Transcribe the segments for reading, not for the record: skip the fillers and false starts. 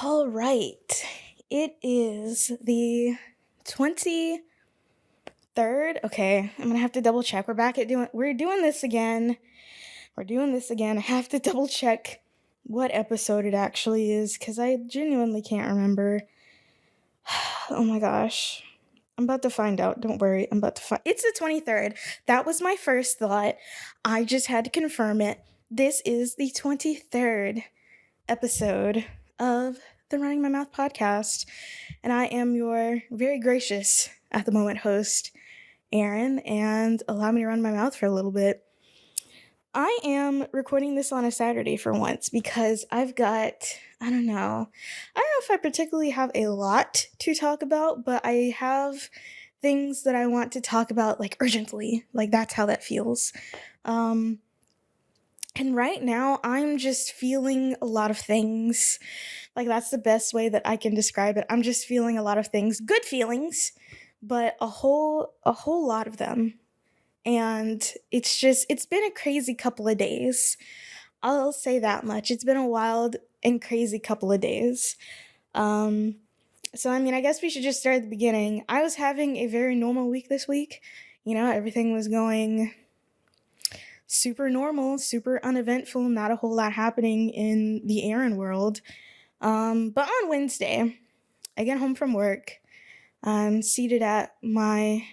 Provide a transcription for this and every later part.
All right. It is the 23rd. Okay, I'm going to have to double check. We're doing this again. I have to double check what episode it actually is cuz I genuinely can't remember. Oh my gosh. I'm about to find out. Don't worry. It's the 23rd. That was my first thought. I just had to confirm it. This is the 23rd episode of the Running My Mouth podcast. And I am your very gracious, at the moment, host, Erin, and allow me to run my mouth for a little bit. I am recording this on a Saturday for once because I don't know if I particularly have a lot to talk about, but I have things that I want to talk about, like, urgently. Like, that's how that feels. And right now, I'm just feeling a lot of things. Like, that's the best way that I can describe it. I'm just feeling a lot of things, good feelings, but a whole lot of them. And it's been a crazy couple of days. I'll say that much. It's been a wild and crazy couple of days. So I mean, I guess we should just start at the beginning. I was having a very normal week this week. Everything was going super normal, super uneventful, not a whole lot happening in the Erin world. But on Wednesday, I get home from work. I'm seated at my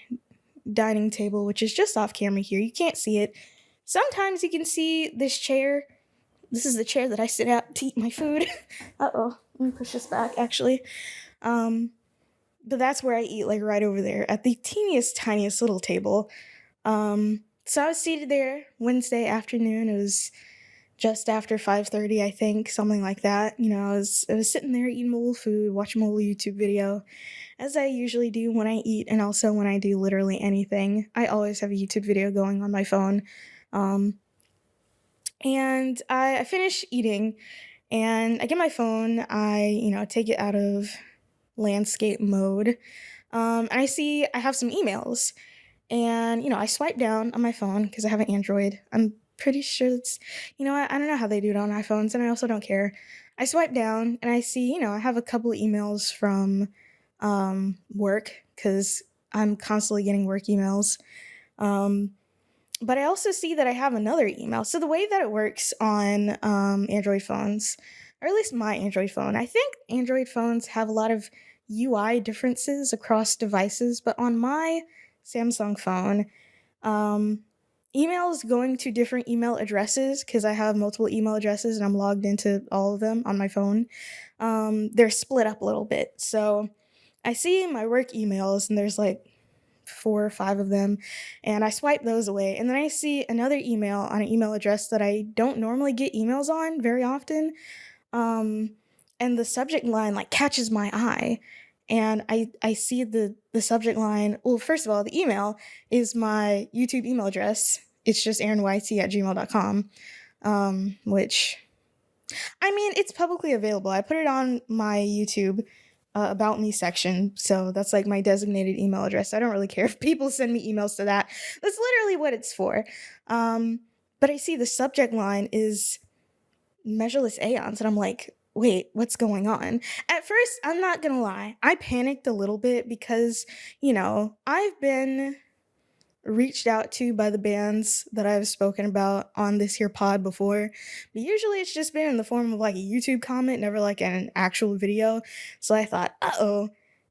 dining table, which is just off camera here. You can't see it. Sometimes you can see this chair. This is the chair that I sit at to eat my food. Uh-oh. Let me push this back, actually. But that's where I eat, like right over there at the teeniest, tiniest little table. So I was seated there Wednesday afternoon. It was just after 5:30, I think, something like that. I was sitting there eating my little food, watching my little YouTube video, as I usually do when I eat, and also when I do literally anything. I always have a YouTube video going on my phone. And I finish eating, and I get my phone. I take it out of landscape mode, and I see I have some emails. And, I swipe down on my phone because I have an Android. I'm pretty sure it's, I don't know how they do it on iPhones, and I also don't care. I swipe down and I see, I have a couple of emails from work because I'm constantly getting work emails. But I also see that I have another email. So the way that it works on Android phones, or at least my Android phone, I think Android phones have a lot of UI differences across devices, but on my Samsung phone, emails going to different email addresses, because I have multiple email addresses and I'm logged into all of them on my phone. They're split up a little bit. So I see my work emails and there's like 4 or 5 of them, and I swipe those away. And then I see another email on an email address that I don't normally get emails on very often. And the subject line like catches my eye. And I see the subject line. Well, first of all, the email is my YouTube email address. It's just erinYT@gmail.com, which, I mean, it's publicly available. I put it on my YouTube About Me section, so that's like my designated email address. I don't really care if people send me emails to that. That's literally what it's for. But I see the subject line is Measureless Aeons, and I'm like, wait, what's going on? At first, I'm not gonna lie, I panicked a little bit because, I've been reached out to by the bands that I've spoken about on this here pod before, but usually it's just been in the form of like a YouTube comment, never like an actual video. So I thought, uh-oh,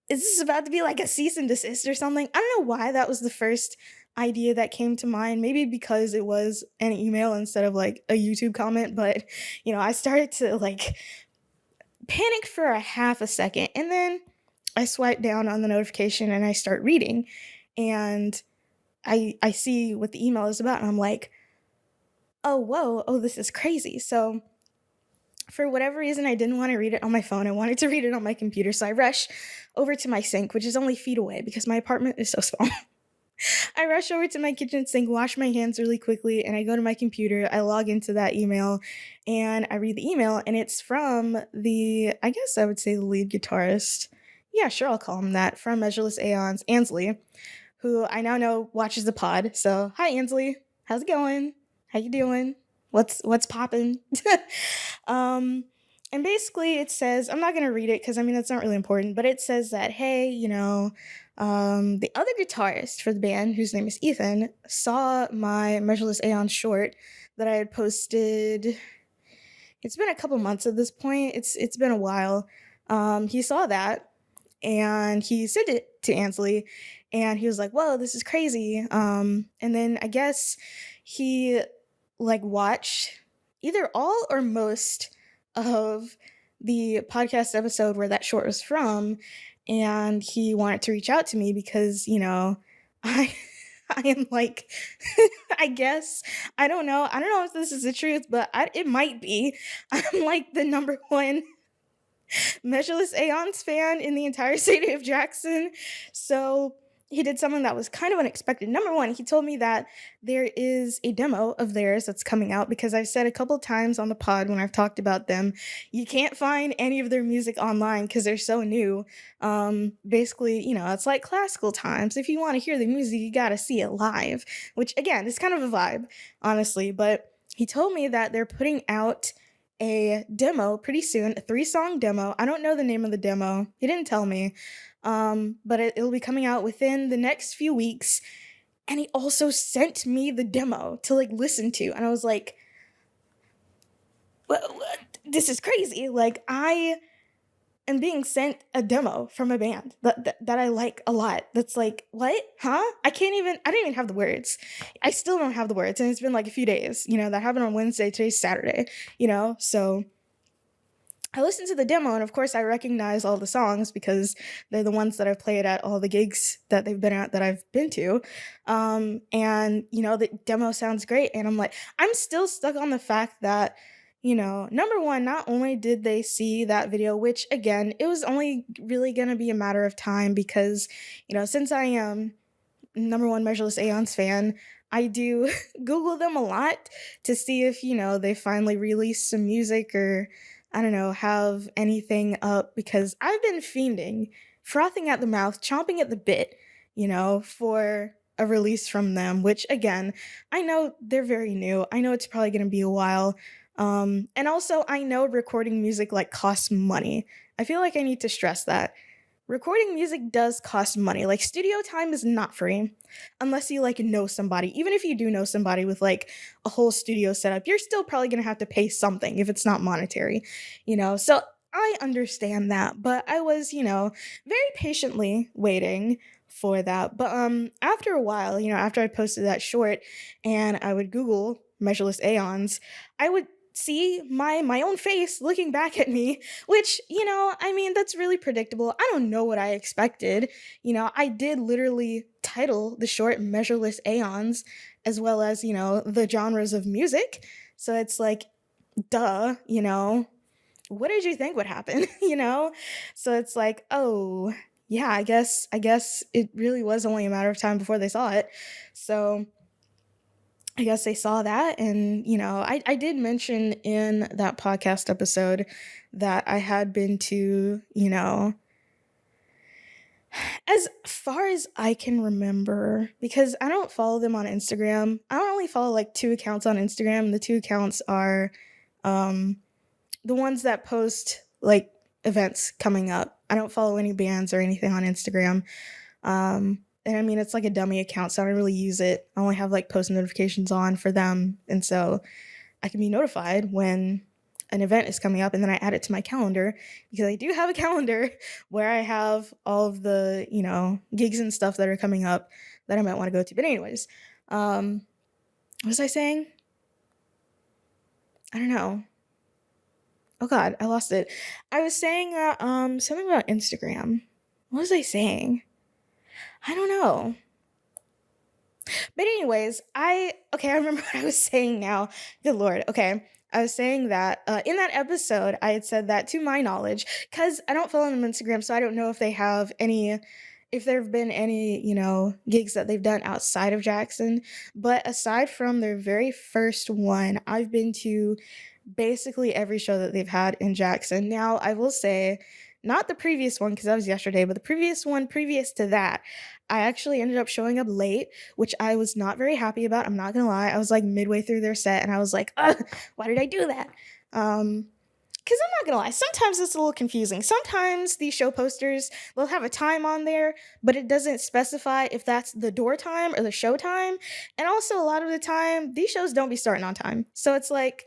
is this about to be like a cease and desist or something? I don't know why that was the first idea that came to mind. Maybe because it was an email instead of like a YouTube comment, but I started to like panic for a half a second, and then I swipe down on the notification and I start reading, and I see what the email is about, and I'm like, oh, whoa, oh, this is crazy. So for whatever reason, I didn't want to read it on my phone. I wanted to read it on my computer. So I rush over to my sink, which is only feet away because my apartment is so small. I rush over to my kitchen sink, wash my hands really quickly, and I go to my computer. I log into that email, and I read the email, and it's from I guess I would say the lead guitarist. Yeah, sure, I'll call him that. From Measureless Aeons, Ansley, who I now know watches the pod. So, hi, Ansley. How's it going? How you doing? What's poppin'? And basically it says, I'm not going to read it because I mean, that's not really important, but it says that, hey, the other guitarist for the band, whose name is Ethan, saw my Measureless Aeons short that I had posted. It's been a couple months at this point. It's been a while. He saw that and he sent it to Ansley and he was like, whoa, this is crazy. And then I guess he like watched either all or most of the podcast episode where that short was from, and he wanted to reach out to me because, I I am like I guess I don't know if this is the truth, but it might be. I'm like the number one Measureless Aeons fan in the entire city of Jackson. So he did something that was kind of unexpected. Number one, he told me that there is a demo of theirs that's coming out because I've said a couple times on the pod when I've talked about them, you can't find any of their music online because they're so new. Basically, it's like classical times. If you want to hear the music, you got to see it live, which again is kind of a vibe, honestly. But he told me that they're putting out a demo pretty soon, a 3-song demo. I don't know the name of the demo. He didn't tell me. But it'll be coming out within the next few weeks. And he also sent me the demo to like listen to. And I was like, what? This is crazy. Like, I am being sent a demo from a band that I like a lot. That's like, what? Huh? I didn't even have the words. I still don't have the words. And it's been like a few days, that happened on Wednesday. Today's Saturday, so I listened to the demo, and of course I recognize all the songs because they're the ones that I've played at all the gigs that they've been at that I've been to. And the demo sounds great. And I'm still stuck on the fact that, number one, not only did they see that video, which again, it was only really going to be a matter of time because, since I am number one Measureless Aeons fan, I do Google them a lot to see if, they finally released some music or, I don't know, have anything up because I've been fiending, frothing at the mouth, chomping at the bit, for a release from them, which again, I know they're very new. I know it's probably going to be a while. And also I know recording music like costs money. I feel like I need to stress that. Recording music does cost money. Like, studio time is not free unless you like know somebody. Even if you do know somebody with like a whole studio setup, you're still probably going to have to pay something if it's not monetary, So I understand that, but I was, very patiently waiting for that. But after a while, after I posted that short and I would Google Measureless Aeons, I would see my own face looking back at me, which, that's really predictable. I don't know what I expected. I did literally title the short Measureless Aeons as well as, the genres of music. So it's like, duh, what did you think would happen? So it's like, oh, yeah, I guess it really was only a matter of time before they saw it. So I guess they saw that. And, I did mention in that podcast episode that I had been to, as far as I can remember, because I don't follow them on Instagram. I only follow like 2 accounts on Instagram. The 2 accounts are the ones that post like events coming up. I don't follow any bands or anything on Instagram. And I mean, it's like a dummy account, so I don't really use it. I only have like post notifications on for them. And so I can be notified when an event is coming up, and then I add it to my calendar because I do have a calendar where I have all of the, gigs and stuff that are coming up that I might want to go to. But anyways, what was I saying? I don't know. Oh God, I lost it. I was saying something about Instagram. What was I saying? I don't know. But anyways, I remember what I was saying now. Good Lord. Okay. I was saying that in that episode, I had said that to my knowledge, because I don't follow them on Instagram, so I don't know if if there have been any, gigs that they've done outside of Jackson. But aside from their very first one, I've been to basically every show that they've had in Jackson. Now, I will say, not the previous one, because that was yesterday, but the previous one previous to that, I actually ended up showing up late, which I was not very happy about. I'm not gonna lie. I was like midway through their set and I was like, ugh, why did I do that? because I'm not gonna lie, sometimes it's a little confusing. Sometimes these show posters, they'll have a time on there, but it doesn't specify if that's the door time or the show time. And also, a lot of the time, these shows don't be starting on time. So it's like,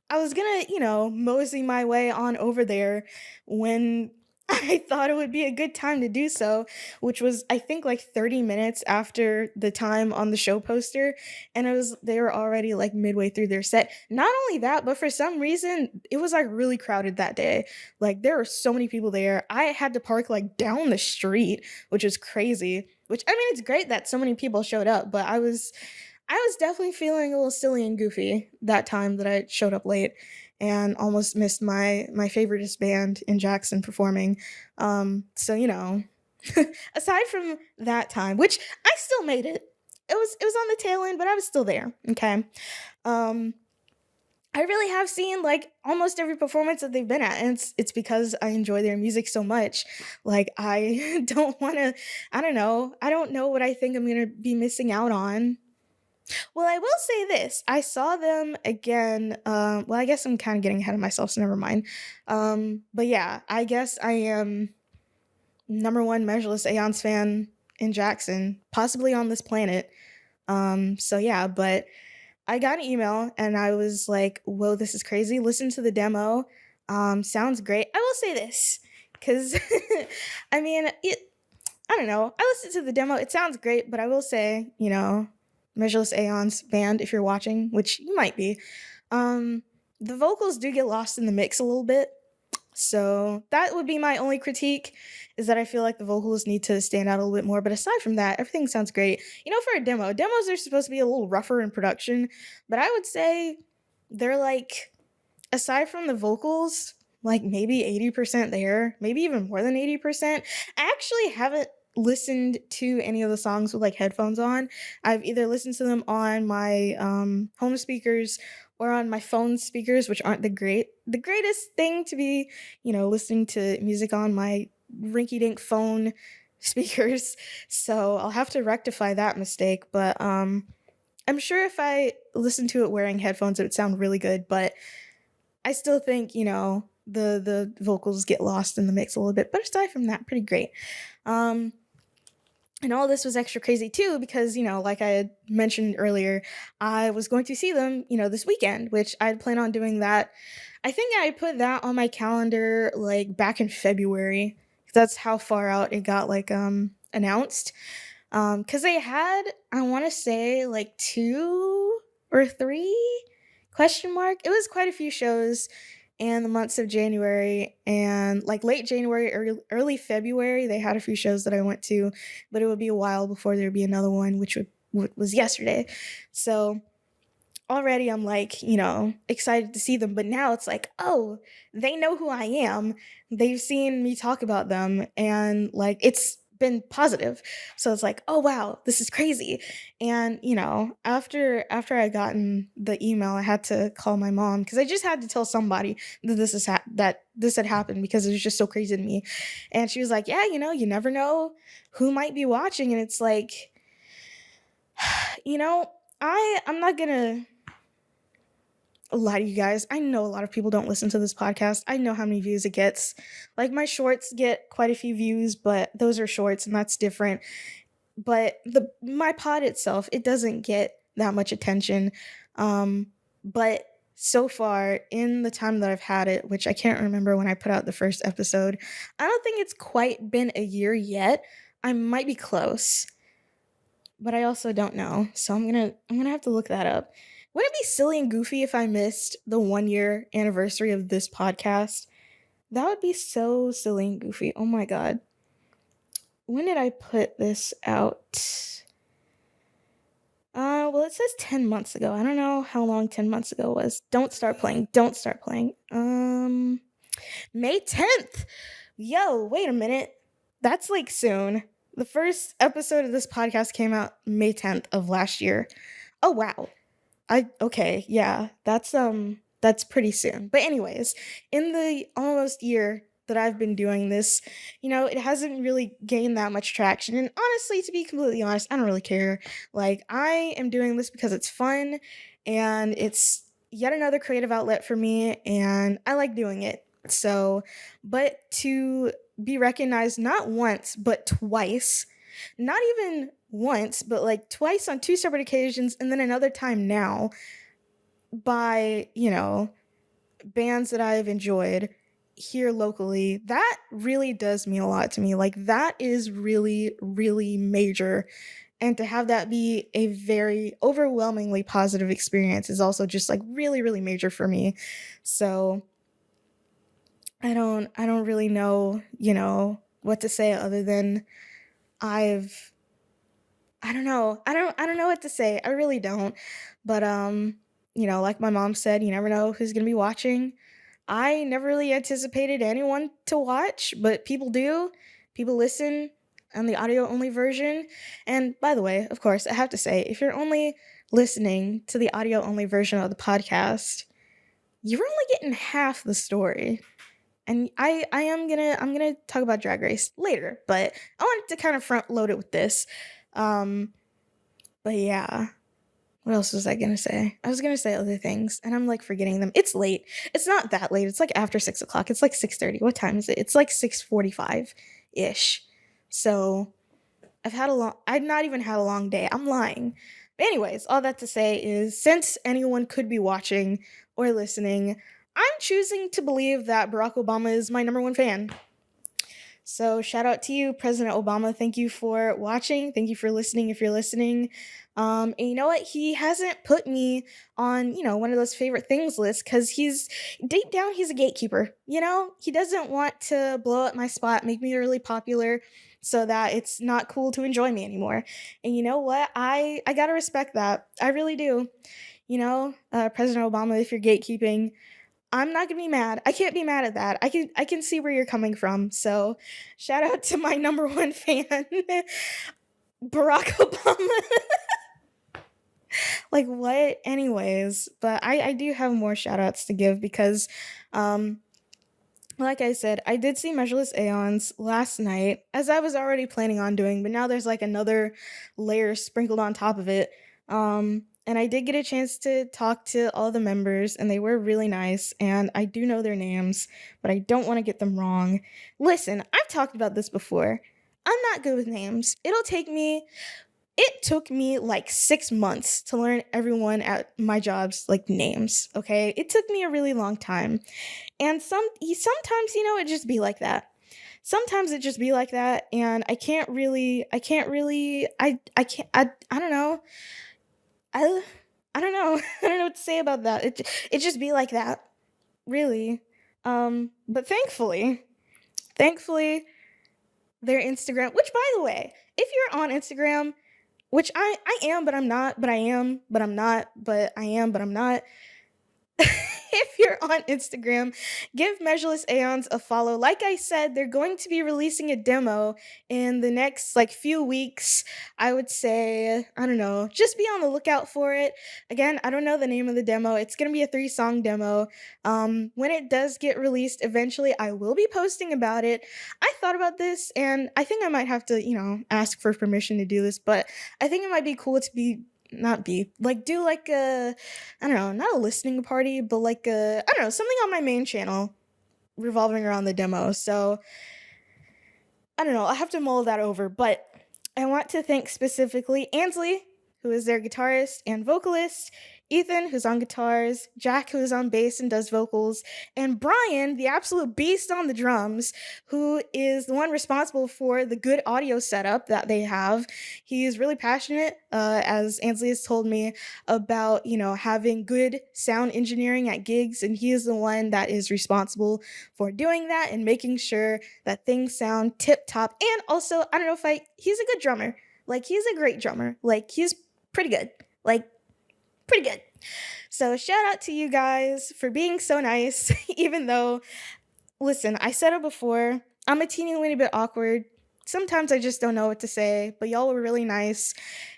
I was gonna, mosey my way on over there when I thought it would be a good time to do so, which was I think like 30 minutes after the time on the show poster, and they were already like midway through their set. Not only that, but for some reason it was like really crowded that day. Like there were so many people there. I had to park like down the street, which was crazy. Which I mean, it's great that so many people showed up, but I was definitely feeling a little silly and goofy that time that I showed up late and almost missed my favoriteest band in Jackson performing. So aside from that time, which I still made it. It was on the tail end, but I was still there. Okay. Um I really have seen like almost every performance that they've been at, and it's because I enjoy their music so much. Like I don't want to. I don't know. I don't know what I think I'm gonna be missing out on. Well, I will say this. I saw them again. Well, I guess I'm kind of getting ahead of myself, so never mind. But yeah, I guess I am number one Measureless Aeons fan in Jackson, possibly on this planet. So yeah, but I got an email and I was like, whoa, this is crazy. Listen to the demo. Sounds great. I will say this, because I mean, I don't know. I listened to the demo. It sounds great, but I will say, Measureless Aeons band, if you're watching, which you might be, um, the vocals do get lost in the mix a little bit. So that would be my only critique, is that I feel like the vocals need to stand out a little bit more. But aside from that, everything sounds great. For a demos are supposed to be a little rougher in production, but I would say they're like, aside from the vocals, like maybe 80% there, maybe even more than 80%. I actually haven't listened to any of the songs with like headphones on. I've either listened to them on my home speakers or on my phone speakers, which aren't the greatest thing to be, listening to music on my rinky dink phone speakers. So I'll have to rectify that mistake. But I'm sure if I listened to it wearing headphones, it would sound really good. But I still think, the vocals get lost in the mix a little bit. But aside from that, pretty great. Um, and all this was extra crazy too, because, like I had mentioned earlier, I was going to see them, this weekend, which I'd plan on doing that. I think I put that on my calendar like back in February. That's how far out it got like announced. Cause they had, I want to say like 2 or 3 question mark. It was quite a few shows in the months of January, and like late January, early February, they had a few shows that I went to, but it would be a while before there'd be another one, which was yesterday. So already I'm like, excited to see them, but now it's like, oh, they know who I am. They've seen me talk about them, and like it's been positive. So it's like, oh wow, this is crazy. And after I gotten the email, I had to call my mom because I just had to tell somebody that that this had happened, because it was just so crazy to me. And she was like, yeah, you never know who might be watching. And it's like, you know, I'm not gonna lie to you guys. I know a lot of people don't listen to this podcast. I know how many views it gets. Like my shorts get quite a few views, but those are shorts and that's different. But my pod itself, it doesn't get that much attention. But so far in the time that I've had it, which I can't remember when I put out the first episode, I don't think it's quite been a year yet. I might be close, but I also don't know. So I'm gonna have to look that up. Wouldn't it be silly and goofy if I missed the 1 year anniversary of this podcast? That would be so silly and goofy. Oh my god. When did I put this out? Well, it says 10 months ago. I don't know how long 10 months ago was. Don't start playing. Don't start playing. May 10th. Yo, wait a minute. That's like soon. The first episode of this podcast came out May 10th of last year. Oh wow. Okay, yeah. That's pretty soon. But anyways, in the almost year that I've been doing this, it hasn't really gained that much traction. And honestly, to be completely honest, I don't really care. Like I am doing this because it's fun and it's yet another creative outlet for me, and I like doing it. So, but to be recognized not once, but twice, not even once, but like twice on two separate occasions, and then another time now by, bands that I've enjoyed here locally, that really does mean a lot to me. Like, that is really, really major. And to have that be a very overwhelmingly positive experience is also just like really, really major for me. So I don't really know, what to say other than I've I don't know. I don't know what to say. I really don't. But like my mom said, you never know who's going to be watching. I never really anticipated anyone to watch, but people do. People listen on the audio only version. And by the way, of course, I have to say, if you're only listening to the audio only version of the podcast, you're only getting half the story. And I'm gonna talk about Drag Race later, but I wanted to kind of front load it with this. Um, but yeah, what else was I gonna say? I was gonna say other things, and I'm like forgetting them. It's late. It's not that late. It's like after 6 o'clock. It's like 6:30. What time is it? It's like 6:45 ish. So I've not even had a long day. I'm lying. But anyways, all that to say is, since anyone could be watching or listening, I'm choosing to believe that Barack Obama is my number one fan. So shout out to you, President Obama. Thank you for watching. Thank you for listening if you're listening. And you know what? He hasn't put me on, one of those favorite things lists because he's deep down, he's a gatekeeper. He doesn't want to blow up my spot, make me really popular so that it's not cool to enjoy me anymore. And you know what? I gotta respect that. I really do. President Obama, if you're gatekeeping, I'm not gonna be mad. I can't be mad at that. I can see where you're coming from. So shout out to my number one fan, Barack Obama. Like what? Anyways, but I do have more shout outs to give because like I said, I did see Measureless Aeons last night, as I was already planning on doing, but now there's like another layer sprinkled on top of it. And I did get a chance to talk to all the members, and they were really nice, and I do know their names, but I don't want to get them wrong. Listen, I've talked about this before. I'm not good with names. It took me like 6 months to learn everyone at my job's like names, okay? It took me a really long time. And sometimes, it just be like that. Sometimes it just be like that, and I can't really I can't I don't know. I don't know. I don't know what to say about that. It just be like that. Really. But thankfully their Instagram, which by the way, if you're on Instagram, which I am, but I'm not, but I am, but I'm not, but I am, but I'm not. If you're on Instagram, give Measureless Aeons a follow. Like I said, they're going to be releasing a demo in the next like few weeks. I would say, I don't know, just be on the lookout for it. Again, I don't know the name of the demo. It's going to be a 3-song demo. When it does get released eventually, I will be posting about it. I thought about this, and I think I might have to, ask for permission to do this, but I think it might be cool to do like a, I don't know, not a listening party, but like I don't know, something on my main channel revolving around the demo. So I don't know, I'll have to mull that over, but I want to thank specifically Ansley, who is their guitarist and vocalist, Ethan, who's on guitars, Jack, who's on bass and does vocals, and Brian, the absolute beast on the drums, who is the one responsible for the good audio setup that they have. He's really passionate, as Ansley has told me, about, having good sound engineering at gigs, and he is the one that is responsible for doing that and making sure that things sound tip-top. And also, I don't know if he's a good drummer. Like, he's a great drummer. Like, he's pretty good. Like, pretty good. So shout out to you guys for being so nice, even though, listen, I said it before, I'm a teeny weeny bit awkward. Sometimes I just don't know what to say, but y'all were really nice.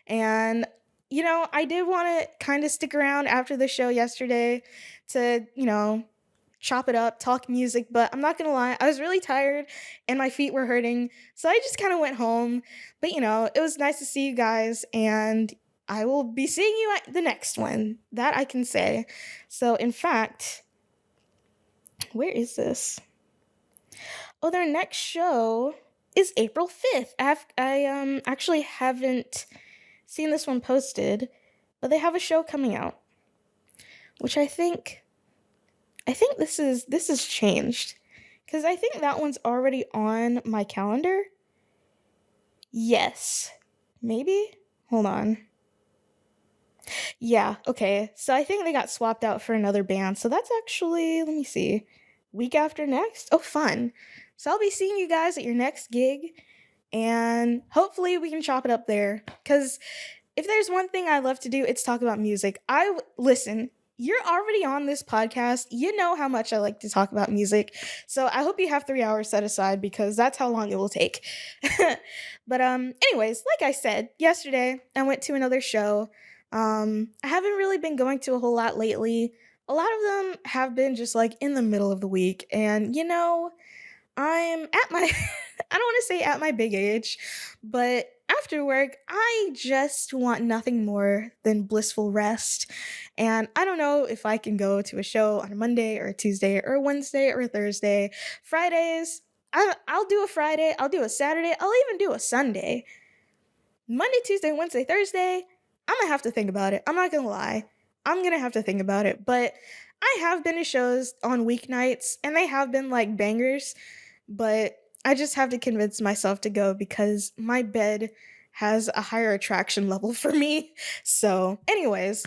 And, I did want to kind of stick around after the show yesterday to, chop it up, talk music, but I'm not gonna lie, I was really tired and my feet were hurting, so I just kind of went home. But it was nice to see you guys, and I will be seeing you at the next one. That I can say. So, in fact, where is this? Oh, their next show is April 5th. I actually haven't seen this one posted, but they have a show coming out, which I think this is changed, cuz I think that one's already on my calendar. Yes. Maybe? Hold on. Yeah, okay. So I think they got swapped out for another band. So that's actually, let me see, week after next. Oh, fun. So I'll be seeing you guys at your next gig, and hopefully we can chop it up there. Because if there's one thing I love to do, it's talk about music. Listen, you're already on this podcast. You know how much I like to talk about music. So I hope you have 3 hours set aside because that's how long it will take. But anyways, like I said, yesterday I went to another show. I haven't really been going to a whole lot lately. A lot of them have been just like in the middle of the week, and I'm at my I don't want to say at my big age, but after work, I just want nothing more than blissful rest. And I don't know if I can go to a show on a Monday or a Tuesday or a Wednesday or a Thursday. Fridays, I'll do a Friday, I'll do a Saturday, I'll even do a Sunday. Monday, Tuesday, Wednesday, Thursday, I'm gonna have to think about it. I'm not gonna lie. I'm gonna have to think about it. But I have been to shows on weeknights and they have been like bangers, but I just have to convince myself to go because my bed has a higher attraction level for me. So, anyways,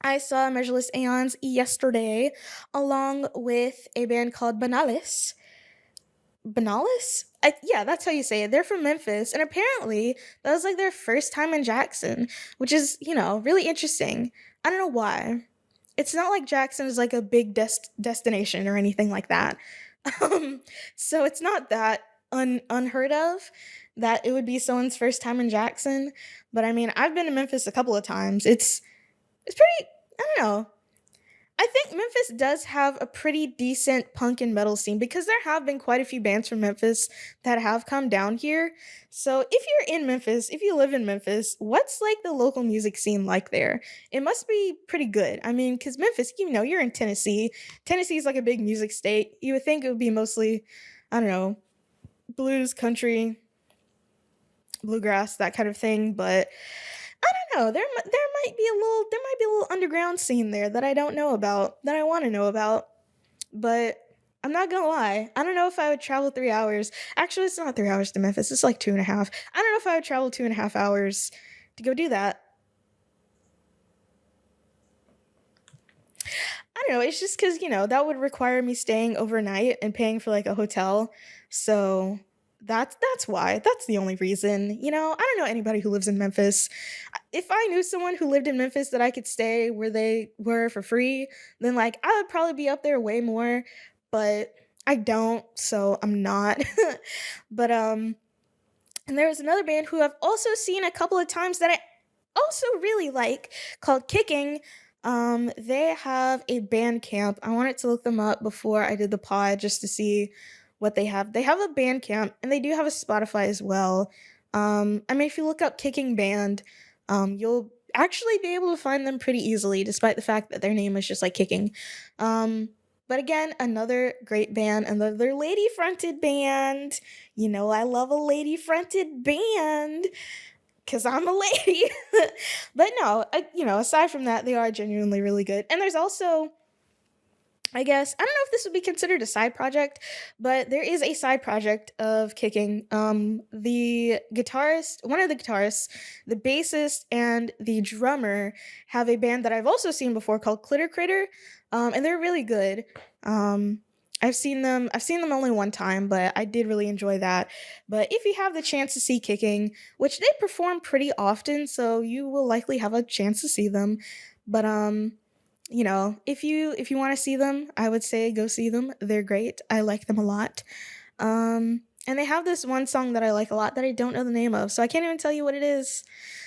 I saw Measureless Aeons yesterday along with a band called Banales. Banales? Yeah, that's how you say it. They're from Memphis, and apparently that was like their first time in Jackson, which is, really interesting. I don't know why. It's not like Jackson is like a big destination or anything like that. Um, so it's not that unheard of that it would be someone's first time in Jackson. But I mean, I've been to Memphis a couple of times. It's pretty. I don't know. I think Memphis does have a pretty decent punk and metal scene because there have been quite a few bands from Memphis that have come down here. So if you're in Memphis, if you live in Memphis, what's like the local music scene like there? It must be pretty good. I mean, because Memphis, you're in Tennessee. Tennessee is like a big music state. You would think it would be mostly, I don't know, blues, country, bluegrass, that kind of thing. But I don't know. There might be a little underground scene there that I don't know about that I want to know about. But I'm not gonna lie. I don't know if I would travel 3 hours. Actually, it's not 3 hours to Memphis. It's like 2.5. I don't know if I would travel 2.5 hours to go do that. I don't know. It's just because that would require me staying overnight and paying for like a hotel. So that's why. That's the only reason. I don't know anybody who lives in Memphis. If I knew someone who lived in Memphis that I could stay where they were for free, then like I would probably be up there way more, but I don't, so I'm not. But and there was another band who I've also seen a couple of times that I also really like called Kicking. They have a band camp. I wanted to look them up before I did the pod just to see what they have. They have a band camp and they do have a Spotify as well. I mean, if you look up Kicking Band, you'll actually be able to find them pretty easily, despite the fact that their name is just like Kicking. But again, another great band, another lady fronted band. I love a lady fronted band because I'm a lady. But no, aside from that, they are genuinely really good. And there's also, I guess, I don't know if this would be considered a side project, but there is a side project of Kicking. The guitarist, one of the guitarists, the bassist, and the drummer have a band that I've also seen before called Clitter Critter, and they're really good. I've seen them only one time, but I did really enjoy that. But if you have the chance to see Kicking, which they perform pretty often, so you will likely have a chance to see them. But if you want to see them, I would say go see them. They're great. I like them a lot. And they have this one song that I like a lot that I don't know the name of, so I can't even tell you what it is.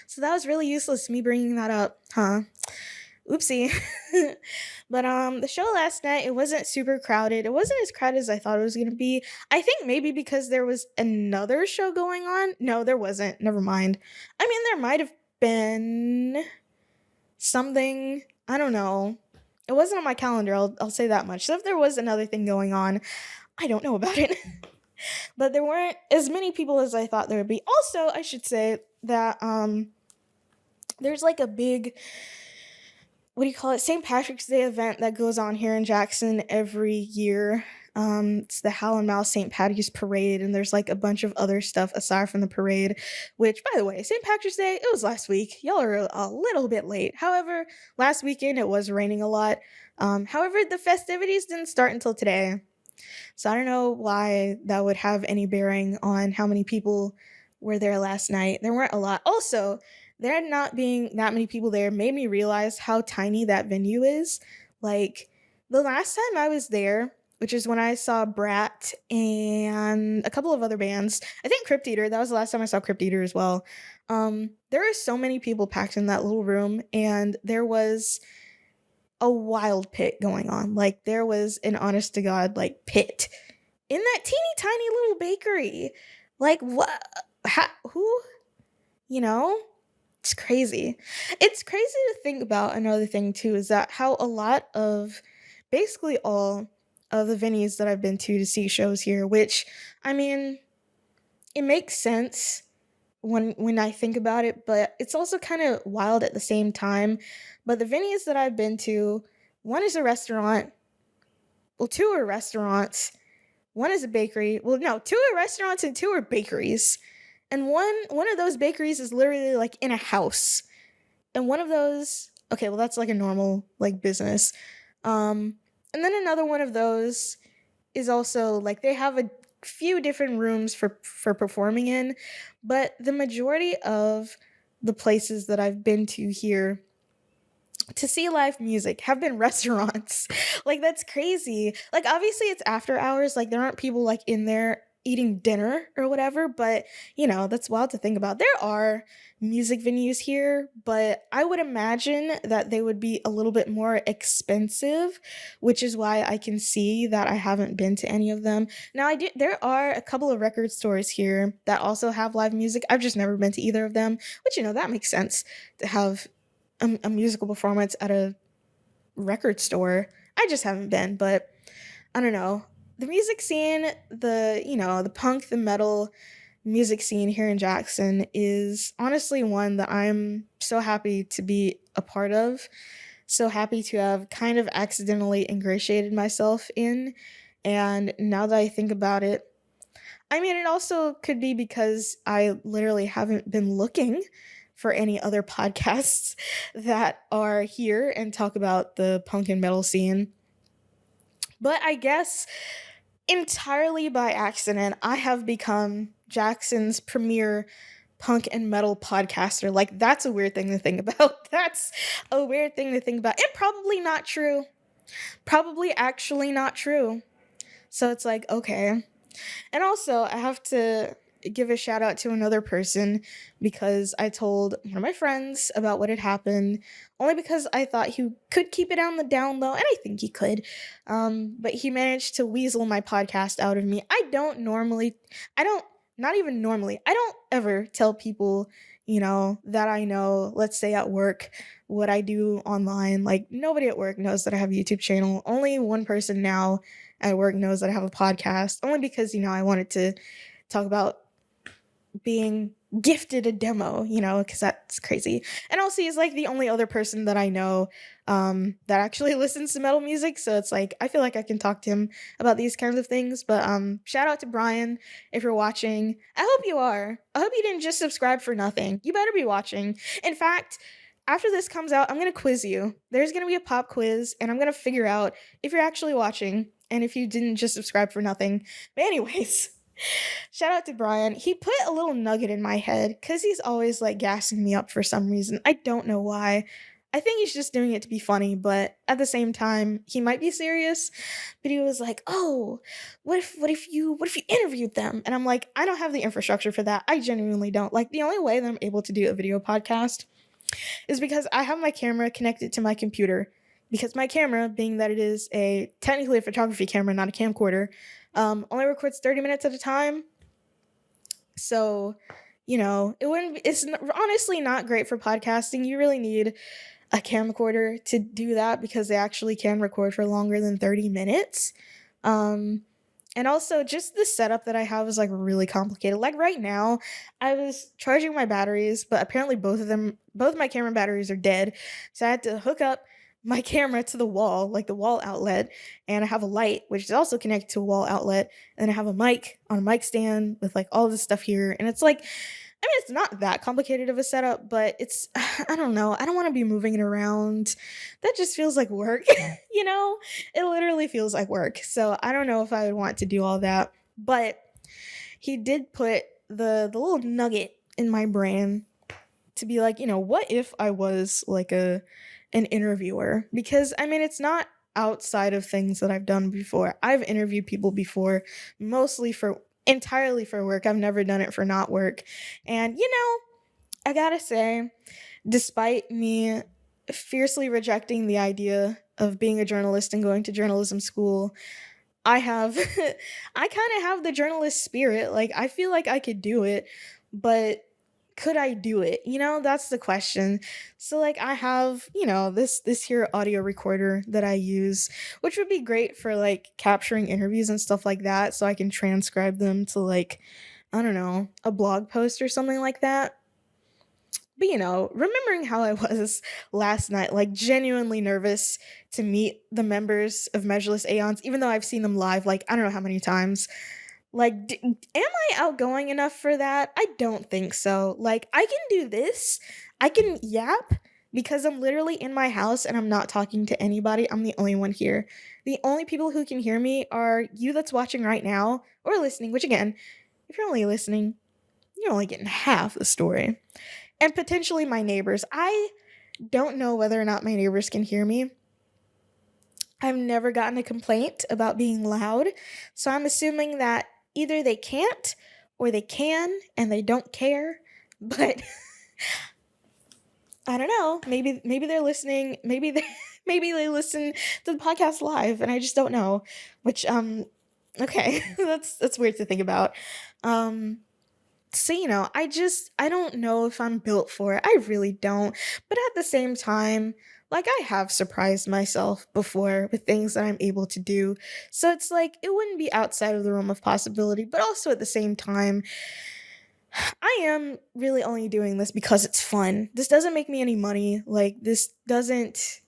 So that was really useless me bringing that up, huh? Oopsie. But the show last night, it wasn't super crowded. It wasn't as crowded as I thought it was going to be. I think maybe because there was another show going on. No, there wasn't. Never mind. I mean, there might have been something, I don't know. It wasn't on my calendar, I'll say that much. So if there was another thing going on, I don't know about it. But there weren't as many people as I thought there would be. Also, I should say that there's like a big, what do you call it, St. Patrick's Day event that goes on here in Jackson every year. It's the Howl and Mouth St. Patty's Parade, and there's like a bunch of other stuff aside from the parade, which, by the way, St. Patrick's Day, it was last week. Y'all are a little bit late. However, last weekend it was raining a lot. However, the festivities didn't start until today. So I don't know why that would have any bearing on how many people were there last night. There weren't a lot. Also, there not being that many people there made me realize how tiny that venue is. Like, the last time I was there, which is when I saw Brat and a couple of other bands, I think Crypt Eater, that was the last time I saw Crypt Eater as well. There are so many people packed in that little room, and there was a wild pit going on. Like, there was an honest to God, like, pit in that teeny tiny little bakery. Like, what? Who? You know? It's crazy. It's crazy to think about. Another thing, too, is that how a lot of, basically all of the venues that I've been to see shows here, which, I mean, it makes sense when I think about it, but it's also kind of wild at the same time. But the venues that I've been to, one is a restaurant. Well, two are restaurants. One is a bakery. Well, no, two are restaurants and two are bakeries. And one of those bakeries is literally like in a house. And one of those, okay, well, that's like a normal like business. And then another one of those is also like they have a few different rooms for performing in, but the majority of the places that I've been to here to see live music have been restaurants. Like, that's crazy. Like, obviously it's after hours, like there aren't people like in there eating dinner or whatever, but you know, that's wild to think about. There are music venues here, but I would imagine that they would be a little bit more expensive, which is why I can see that I haven't been to any of them. Now, there are a couple of record stores here that also have live music. I've just never been to either of them, which, you know, that makes sense to have a musical performance at a record store. I just haven't been, but I don't know. The music scene, the punk, the metal music scene here in Jackson is honestly one that I'm so happy to be a part of. So happy to have kind of accidentally ingratiated myself in. And now that I think about it, I mean, it also could be because I literally haven't been looking for any other podcasts that are here and talk about the punk and metal scene. But I guess entirely by accident, I have become Jackson's premier punk and metal podcaster. Like, that's a weird thing to think about. That's a weird thing to think about. And probably not true. Probably actually not true. So it's like, okay. And also, I have to give a shout out to another person because I told one of my friends about what had happened, only because I thought he could keep it on the down low, and I think he could. But he managed to weasel my podcast out of me. I don't ever tell people, that I know, let's say at work, what I do online. Like, nobody at work knows that I have a YouTube channel. Only one person now at work knows that I have a podcast, only because, I wanted to talk about being gifted a demo, because that's crazy. And also, he's like the only other person that I know that actually listens to metal music, so it's like I feel like I can talk to him about these kinds of things. But shout out to Brian if you're watching. I hope you are. I hope you didn't just subscribe for nothing. You better be watching. In fact, after this comes out, I'm gonna quiz you. There's gonna be a pop quiz, and I'm gonna figure out if you're actually watching and if you didn't just subscribe for nothing. But anyways, shout out to Brian. He put a little nugget in my head because he's always like gassing me up for some reason. I don't know why. I think he's just doing it to be funny, but at the same time, he might be serious. But he was like, "Oh, what if you interviewed them?" And I'm like, I don't have the infrastructure for that. I genuinely don't. Like, the only way that I'm able to do a video podcast is because I have my camera connected to my computer. Because my camera, being that it is technically a photography camera, not a camcorder, only records 30 minutes at a time. So it's honestly not great for podcasting. You really need a camcorder to do that because they actually can record for longer than 30 minutes. Um, and also, just the setup that I have is like really complicated. Like right now, I was charging my batteries, but apparently both my camera batteries are dead. So I had to hook up my camera to the wall, like the wall outlet, and I have a light, which is also connected to a wall outlet. And I have a mic on a mic stand with like all this stuff here. And it's like, I mean, it's not that complicated of a setup, but it's, I don't know. I don't want to be moving it around. That just feels like work, you know? It literally feels like work. So I don't know if I would want to do all that. But he did put the little nugget in my brain to be like, what if I was like an interviewer? Because I mean, it's not outside of things that I've done before. I've interviewed people before, mostly for entirely for work. I've never done it for not work. And I gotta say, despite me fiercely rejecting the idea of being a journalist and going to journalism school, I have I kind of have the journalist spirit. Like I feel like I could do it, but could I do it? That's the question. So like I have, this here audio recorder that I use, which would be great for like capturing interviews and stuff like that so I can transcribe them to like I don't know, a blog post or something like that. But remembering how I was last night, like genuinely nervous to meet the members of Measureless Aeons, even though I've seen them live like I don't know how many times. Like, am I outgoing enough for that? I don't think so. Like, I can do this. I can yap because I'm literally in my house and I'm not talking to anybody. I'm the only one here. The only people who can hear me are you that's watching right now or listening, which again, if you're only listening, you're only getting half the story. And potentially my neighbors. I don't know whether or not my neighbors can hear me. I've never gotten a complaint about being loud. So I'm assuming that either they can't or they can and they don't care. But I don't know. Maybe they're listening. Maybe they listen to the podcast live and I just don't know. Which okay. that's weird to think about. So I don't know if I'm built for it. I really don't. But at the same time, like I have surprised myself before with things that I'm able to do. So it's like it wouldn't be outside of the realm of possibility, but also at the same time, I am really only doing this because it's fun. This doesn't make me any money. Like this doesn't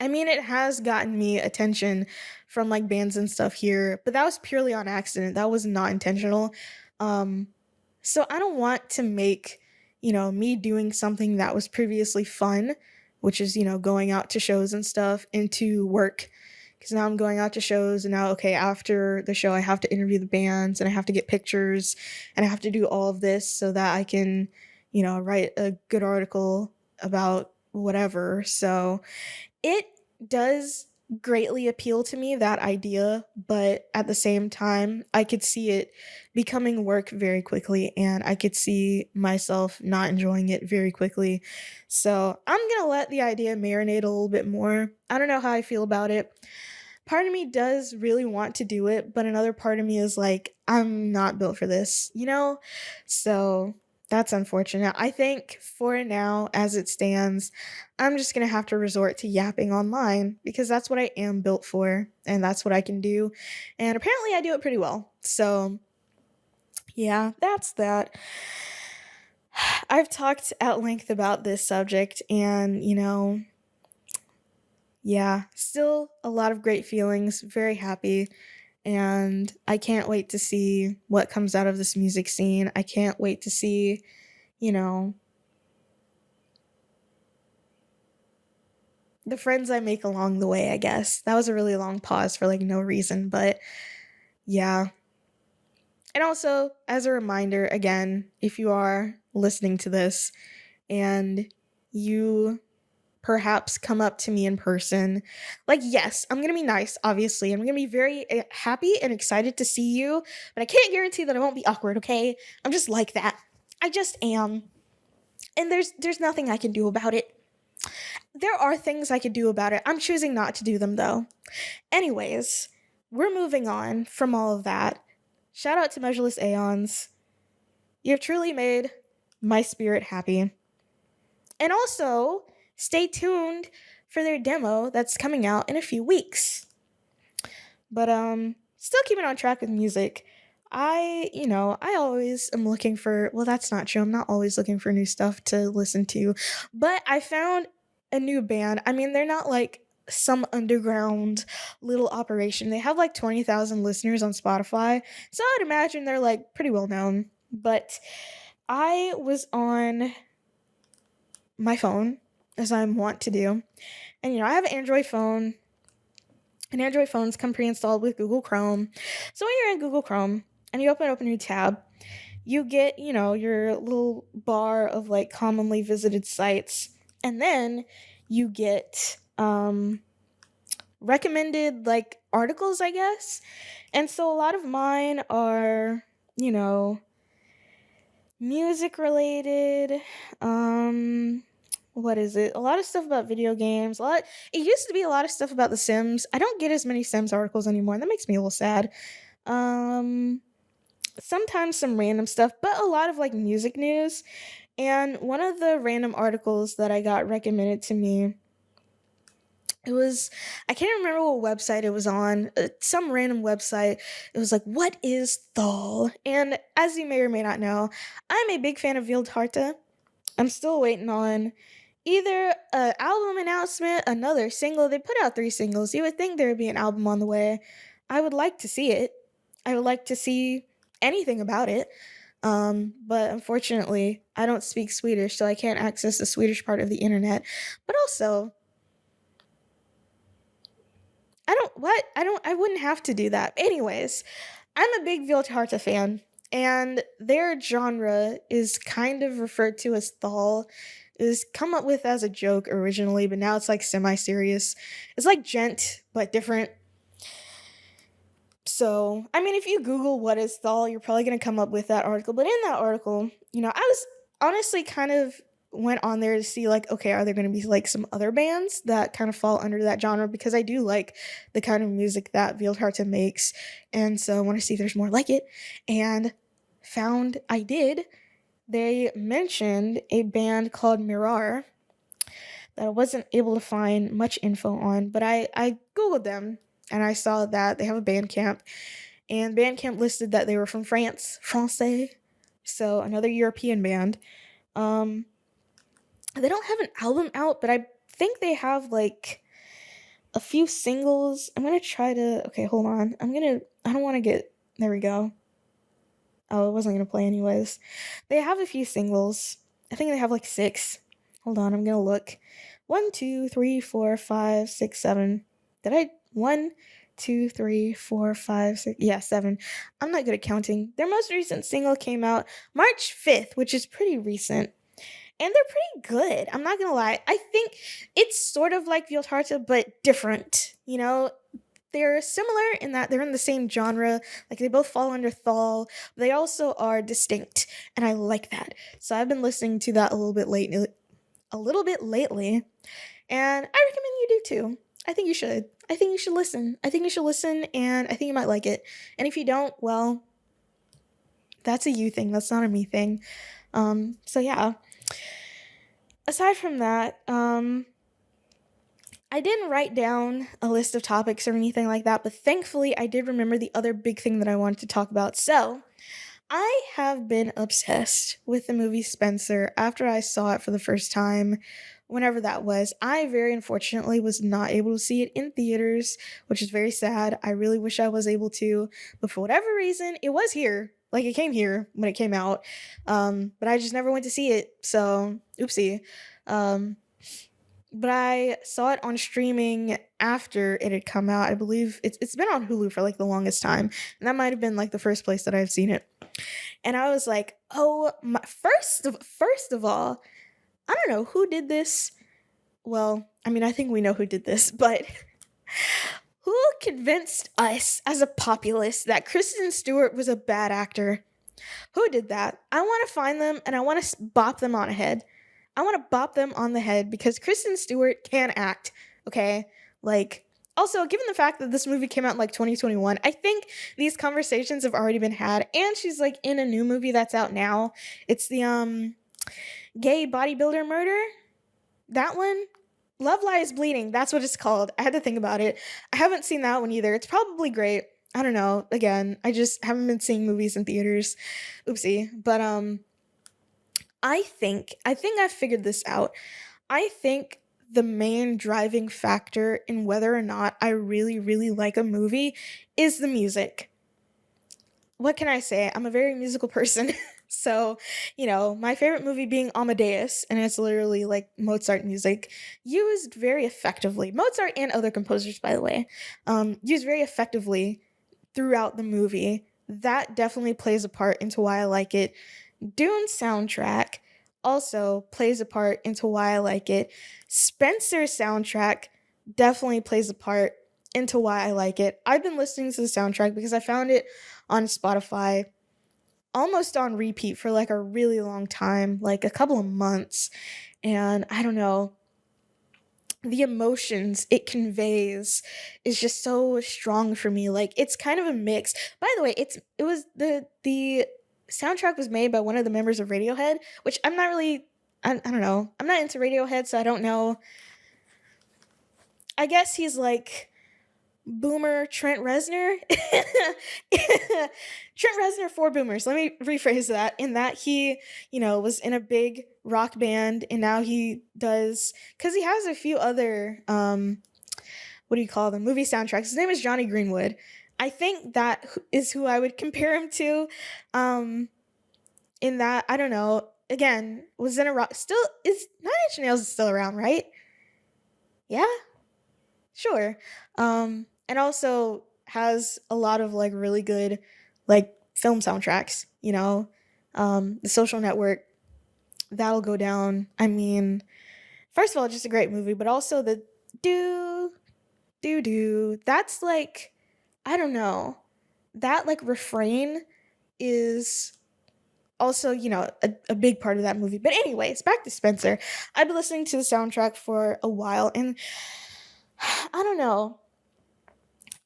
I mean, it has gotten me attention from like bands and stuff here, but that was purely on accident. That was not intentional. Um, so I don't want to make, me doing something that was previously fun, which is, going out to shows and stuff, into work. Because now I'm going out to shows, and now, okay, after the show, I have to interview the bands, and I have to get pictures, and I have to do all of this so that I can, write a good article about whatever. So it does greatly appeal to me, that idea, but at the same time, I could see it becoming work very quickly and I could see myself not enjoying it very quickly. So I'm gonna let the idea marinate a little bit more. I don't know how I feel about it. Part of me does really want to do it, but another part of me is like, I'm not built for this? So that's unfortunate. I think for now, as it stands, I'm just gonna have to resort to yapping online because that's what I am built for and that's what I can do. And apparently I do it pretty well. So yeah, that's that. I've talked at length about this subject and, yeah, still a lot of great feelings, very happy. And I can't wait to see what comes out of this music scene. I can't wait to see, you know, the friends I make along the way, I guess. That was a really long pause for like no reason, but yeah. And also, as a reminder, again, if you are listening to this and you perhaps come up to me in person, like, yes, I'm gonna be nice, obviously. I'm gonna be very happy and excited to see you, but I can't guarantee that I won't be awkward, okay? I'm just like that. I just am. And there's nothing I can do about it. There are things I could do about it. I'm choosing not to do them though. Anyways, we're moving on from all of that. Shout out to Measureless Aeons. You've truly made my spirit happy. And also, stay tuned for their demo that's coming out in a few weeks. But still keeping on track with music. I always am looking for, well, that's not true. I'm not always looking for new stuff to listen to. But I found a new band. I mean, they're not like some underground little operation. They have like 20,000 listeners on Spotify. So I'd imagine they're like pretty well known. But I was on my phone, as I'm wont to do. And I have an Android phone. And Android phones come pre-installed with Google Chrome. So when you're in Google Chrome and you open up a new tab, you get, your little bar of like commonly visited sites. And then you get recommended like articles, I guess. And so a lot of mine are, music related. What is it? A lot of stuff about video games. It used to be a lot of stuff about The Sims. I don't get as many Sims articles anymore, and that makes me a little sad. Sometimes some random stuff, but a lot of like music news. And one of the random articles that I got recommended to me, I can't remember what website it was on, some random website. It was like, what is thall? And as you may or may not know, I'm a big fan of Wildharte. I'm still waiting on either an album announcement, another single. They put out 3 singles. You would think there would be an album on the way. I would like to see it. I would like to see anything about it. But unfortunately, I don't speak Swedish, so I can't access the Swedish part of the internet. But also, I wouldn't have to do that. Anyways, I'm a big Wildharte fan, and their genre is kind of referred to as thall. It was come up with as a joke originally, but now it's like semi-serious. It's like gent, but different. So, I mean, if you Google what is thall, you're probably going to come up with that article. But in that article, I was honestly kind of went on there to see like, okay, are there going to be like some other bands that kind of fall under that genre? Because I do like the kind of music that Wildharte makes. And so I want to see if there's more like it. And found I did. They mentioned a band called Mirar that I wasn't able to find much info on, but I Googled them and I saw that they have a Bandcamp, and Bandcamp listed that they were from France, Francais, so another European band. They don't have an album out, but I think they have like a few singles. I'm gonna try to, okay, hold on. I don't want to get, there we go. Oh, it wasn't going to play anyways. They have a few singles. I think they have like 6. Hold on, I'm going to look. 1, 2, 3, 4, 5, 6, 7. Did I? 1, 2, 3, 4, 5, 6. Yeah, 7. I'm not good at counting. Their most recent single came out March 5th, which is pretty recent. And they're pretty good. I'm not going to lie. I think it's sort of like Wildharte, but different. They're similar in that they're in the same genre. Like, they both fall under thall. But they also are distinct, and I like that. So I've been listening to that a little bit lately, and I recommend you do too. I think you should. I think you should listen. And I think you might like it. And if you don't, well, that's a you thing. That's not a me thing. So yeah. Aside from that, I didn't write down a list of topics or anything like that, but thankfully I did remember the other big thing that I wanted to talk about. So, I have been obsessed with the movie Spencer after I saw it for the first time, whenever that was. I very unfortunately was not able to see it in theaters, which is very sad. I really wish I was able to, but for whatever reason, it was here. Like, it came here when it came out, but I just never went to see it, so oopsie. But I saw it on streaming after it had come out. I believe it's been on Hulu for like the longest time, and that might have been like the first place that I've seen it. And I was like, oh my! First of all, I don't know who did this. Well, I mean, I think we know who did this, but who convinced us as a populace that Kristen Stewart was a bad actor? Who did that? I want to find them and I want to bop them on a head. I want to bop them on the head because Kristen Stewart can act, okay? Like, Also, given the fact that this movie came out in like 2021, I think these conversations have already been had. And she's like in a new movie that's out now. It's the gay bodybuilder murder. That one. Love Lies Bleeding. That's what it's called. I had to think about it. I haven't seen that one either. It's probably great. I don't know. Again, I just haven't been seeing movies in theaters. Oopsie. But I think I figured this out. I think the main driving factor in whether or not I really, really like a movie is the music. What can I say? I'm a very musical person. So, my favorite movie being Amadeus, and it's literally like Mozart music, used very effectively. Mozart and other composers, by the way, used very effectively throughout the movie. That definitely plays a part into why I like it. Dune's soundtrack also plays a part into why I like it. Spencer's soundtrack definitely plays a part into why I like it. I've been listening to the soundtrack because I found it on Spotify almost on repeat for like a really long time, like a couple of months. And I don't know, the emotions it conveys is just so strong for me. Like it's kind of a mix. By the way, it was the soundtrack was made by one of the members of Radiohead, which I'm not really I don't know. I'm not into Radiohead, so I don't know. I guess he's like boomer Trent Reznor. Trent Reznor for boomers. Let me rephrase that. In that he, was in a big rock band and now he does, because he has a few other, what do you call them? Movie soundtracks. His name is Johnny Greenwood. I think that is who I would compare him to. In that, I don't know. Again, was in a rock. Still, is Nine Inch Nails is still around, right? Yeah? Sure. And also has a lot of like really good like film soundtracks, The Social Network, That'll Go Down. I mean, first of all, just a great movie, but also the do. That's like, I don't know. That like refrain is also, a big part of that movie. But anyways, back to Spencer. I've been listening to the soundtrack for a while and I don't know.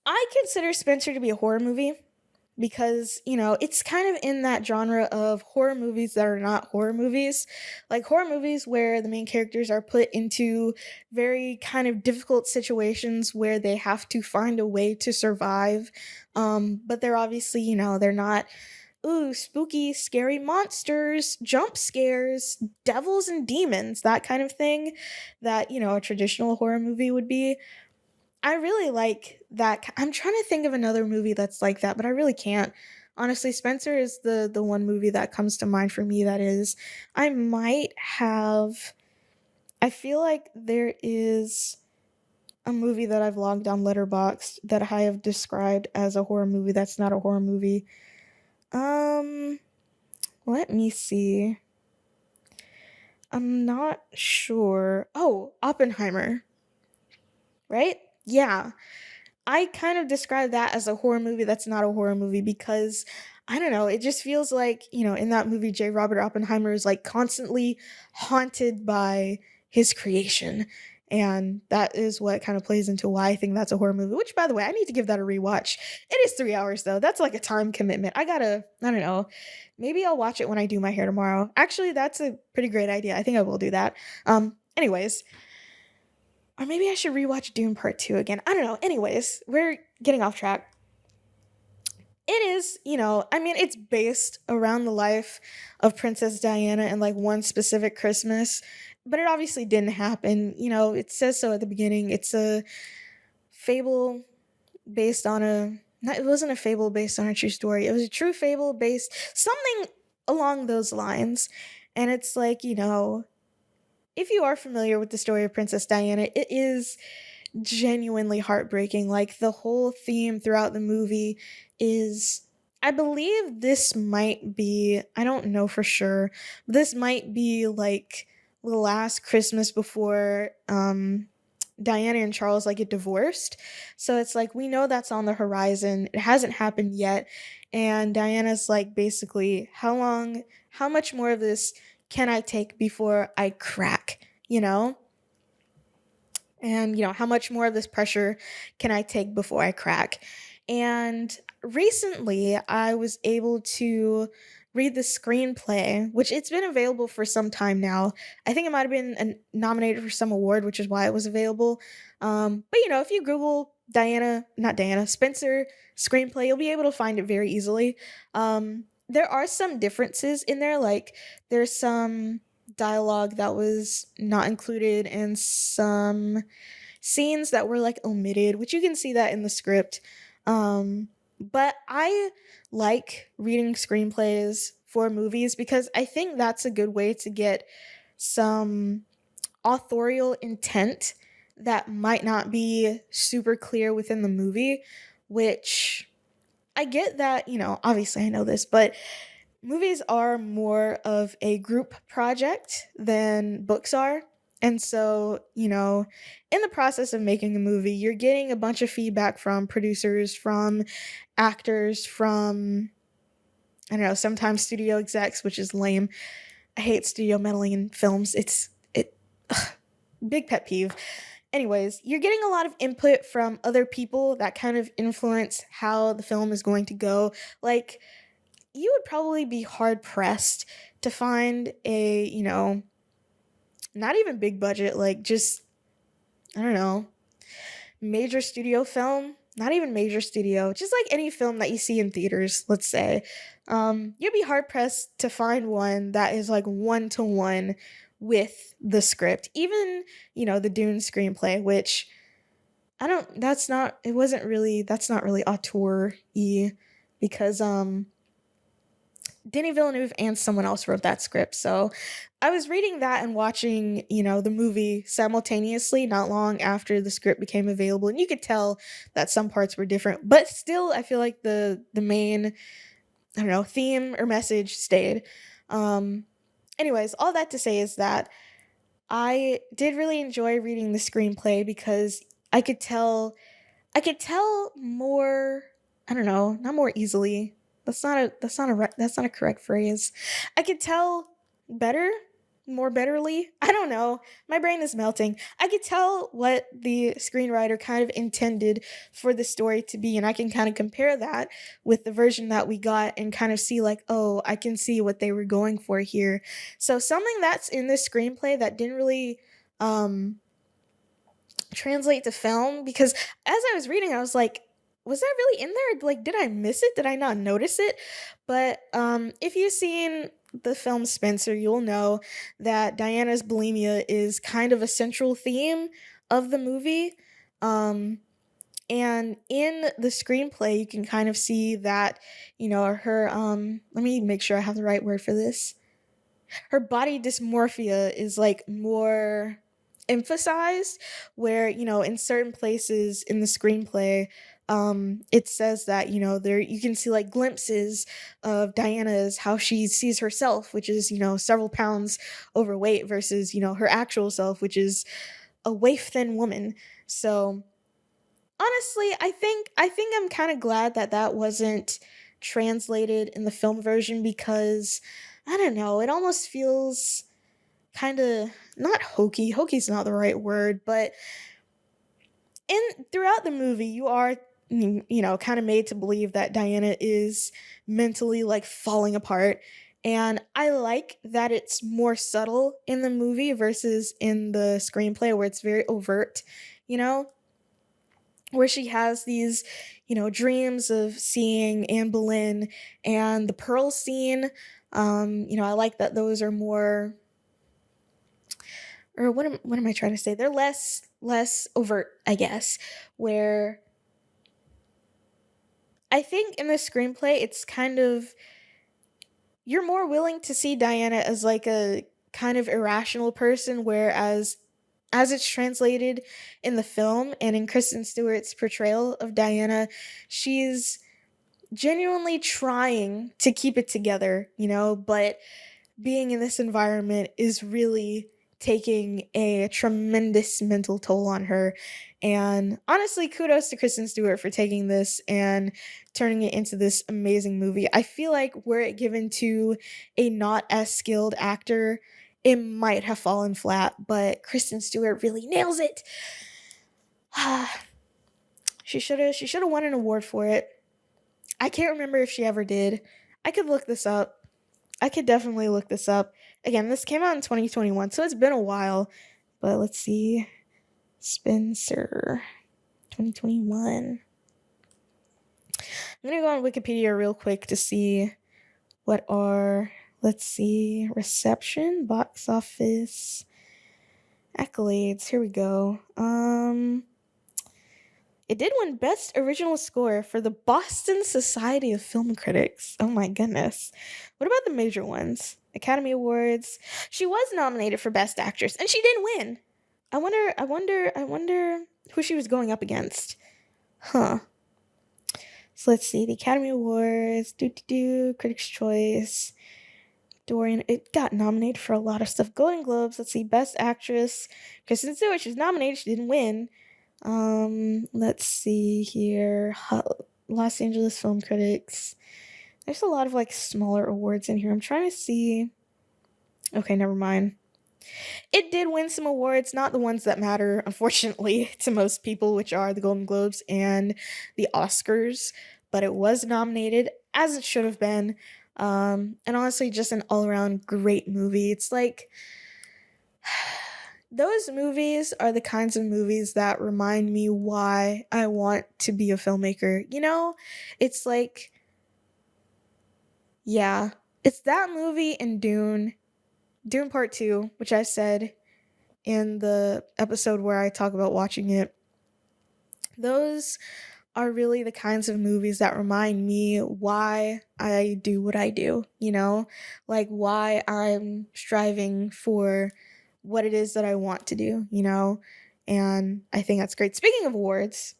I consider Spencer to be a horror movie because, it's kind of in that genre of horror movies that are not horror movies. Like horror movies where the main characters are put into very kind of difficult situations where they have to find a way to survive. But they're obviously, they're not, ooh, spooky, scary monsters, jump scares, devils and demons, that kind of thing that, a traditional horror movie would be. I really like that. I'm trying to think of another movie that's like that, but I really can't. Honestly, Spencer is the one movie that comes to mind for me that is. I might have I feel like there is a movie that I've logged on Letterboxd that I have described as a horror movie that's not a horror movie. Um Let me see. I'm not sure. Oh, Oppenheimer, right? Yeah. I kind of describe that as a horror movie that's not a horror movie because I don't know, it just feels like, in that movie, J. Robert Oppenheimer is like constantly haunted by his creation. And that is what kind of plays into why I think that's a horror movie, which, by the way, I need to give that a rewatch. It is 3 hours, though. That's like a time commitment. I don't know, maybe I'll watch it when I do my hair tomorrow. Actually, that's a pretty great idea. I think I will do that. Anyways, or maybe I should rewatch Dune Part 2 again. I don't know. Anyways, we're getting off track. It is, it's based around the life of Princess Diana and like one specific Christmas, but it obviously didn't happen. It says so at the beginning. It's a fable based on it wasn't a fable based on a true story. It was a true fable based, something along those lines. And it's like, if you are familiar with the story of Princess Diana, it is genuinely heartbreaking. Like the whole theme throughout the movie is, I believe this might be, I don't know for sure, this might be like the last Christmas before Diana and Charles like get divorced. So it's like we know that's on the horizon. It hasn't happened yet. And Diana's like basically, how much more of this can I take before I crack, and how much more of this pressure can I take before I crack. And recently I was able to read the screenplay, which it's been available for some time now. I think it might have been nominated for some award, which is why it was available. But if you Google not Diana, Spencer screenplay, you'll be able to find it very easily. There are some differences in there, like there's some dialogue that was not included and some scenes that were like omitted, which you can see that in the script. But I like reading screenplays for movies because I think that's a good way to get some authorial intent that might not be super clear within the movie, which I get that, obviously I know this, but movies are more of a group project than books are. And so, in the process of making a movie, you're getting a bunch of feedback from producers, from actors, from, I don't know, sometimes studio execs, which is lame. I hate studio meddling in films. Ugh, big pet peeve. Anyways, you're getting a lot of input from other people that kind of influence how the film is going to go. Like, you would probably be hard pressed to find a, not even big budget, like just, I don't know, major studio film, not even major studio, just like any film that you see in theaters, let's say. You'd be hard pressed to find one that is like one to one with the script. Even, the Dune screenplay, which that's not really auteur-y because, Denis Villeneuve and someone else wrote that script. So I was reading that and watching, the movie simultaneously not long after the script became available. And you could tell that some parts were different, but still I feel like the main, I don't know, theme or message stayed. Anyways, all that to say is that I did really enjoy reading the screenplay because I could tell more, I don't know, not more easily. That's not a correct phrase. I could tell better, more betterly. I don't know. My brain is melting. I could tell what the screenwriter kind of intended for the story to be, and I can kind of compare that with the version that we got and kind of see like, oh, I can see what they were going for here. So something that's in this screenplay that didn't really translate to film, because as I was reading I was like, was that really in there? Like, did I miss it? Did I not notice it? But if you've seen the film Spencer, you'll know that Diana's bulimia is kind of a central theme of the movie. And in the screenplay you can kind of see that, her let me make sure I have the right word for this. Her body dysmorphia is like more emphasized, where in certain places in the screenplay it says that there you can see like glimpses of Diana's, how she sees herself, which is several pounds overweight, versus her actual self, which is a waif thin woman. So honestly, I think I'm kind of glad that that wasn't translated in the film version, because I don't know, it almost feels kind of not hokey. Hokey's not the right word, but in throughout the movie you are kind of made to believe that Diana is mentally like falling apart. And I like that it's more subtle in the movie versus in the screenplay where it's very overt, you know, where she has these, dreams of seeing Anne Boleyn and the pearl scene. I like that those are more, or what am I trying to say? They're less overt, I guess. Where I think in the screenplay, it's kind of, you're more willing to see Diana as like a kind of irrational person, whereas as it's translated in the film and in Kristen Stewart's portrayal of Diana, she's genuinely trying to keep it together, but being in this environment is really taking a tremendous mental toll on her. And honestly, kudos to Kristen Stewart for taking this and turning it into this amazing movie. I feel like were it given to a not as skilled actor, it might have fallen flat, but Kristen Stewart really nails it. She should have won an award for it. I can't remember if she ever did. I could look this up. I could definitely look this up. Again, this came out in 2021, so it's been a while. But let's see. Spencer, 2021. I'm gonna go on Wikipedia real quick to see what are, let's see, reception, box office, accolades. Here we go. It did win Best Original Score for the Boston Society of Film Critics. Oh my goodness. What about the major ones? Academy Awards. She was nominated for Best Actress, and she didn't win. I wonder who she was going up against. Huh. So let's see. The Academy Awards. Critics' Choice. Dorian. It got nominated for a lot of stuff. Golden Globes. Let's see. Best Actress. Kristen Stewart. She was nominated. She didn't win. Let's see here. Los Angeles Film Critics. There's a lot of like smaller awards in here. I'm trying to see. Okay, never mind. It did win some awards, not the ones that matter, unfortunately, to most people, which are the Golden Globes and the Oscars, but it was nominated, as it should have been. And honestly, just an all-around great movie. It's like, those movies are the kinds of movies that remind me why I want to be a filmmaker. You know, it's like, yeah, it's that movie and Dune Part 2, which I said in the episode where I talk about watching it. Those are really the kinds of movies that remind me why I do what I do, you know? Like why I'm striving for what it is that I want to do, you know? And I think that's great. Speaking of awards,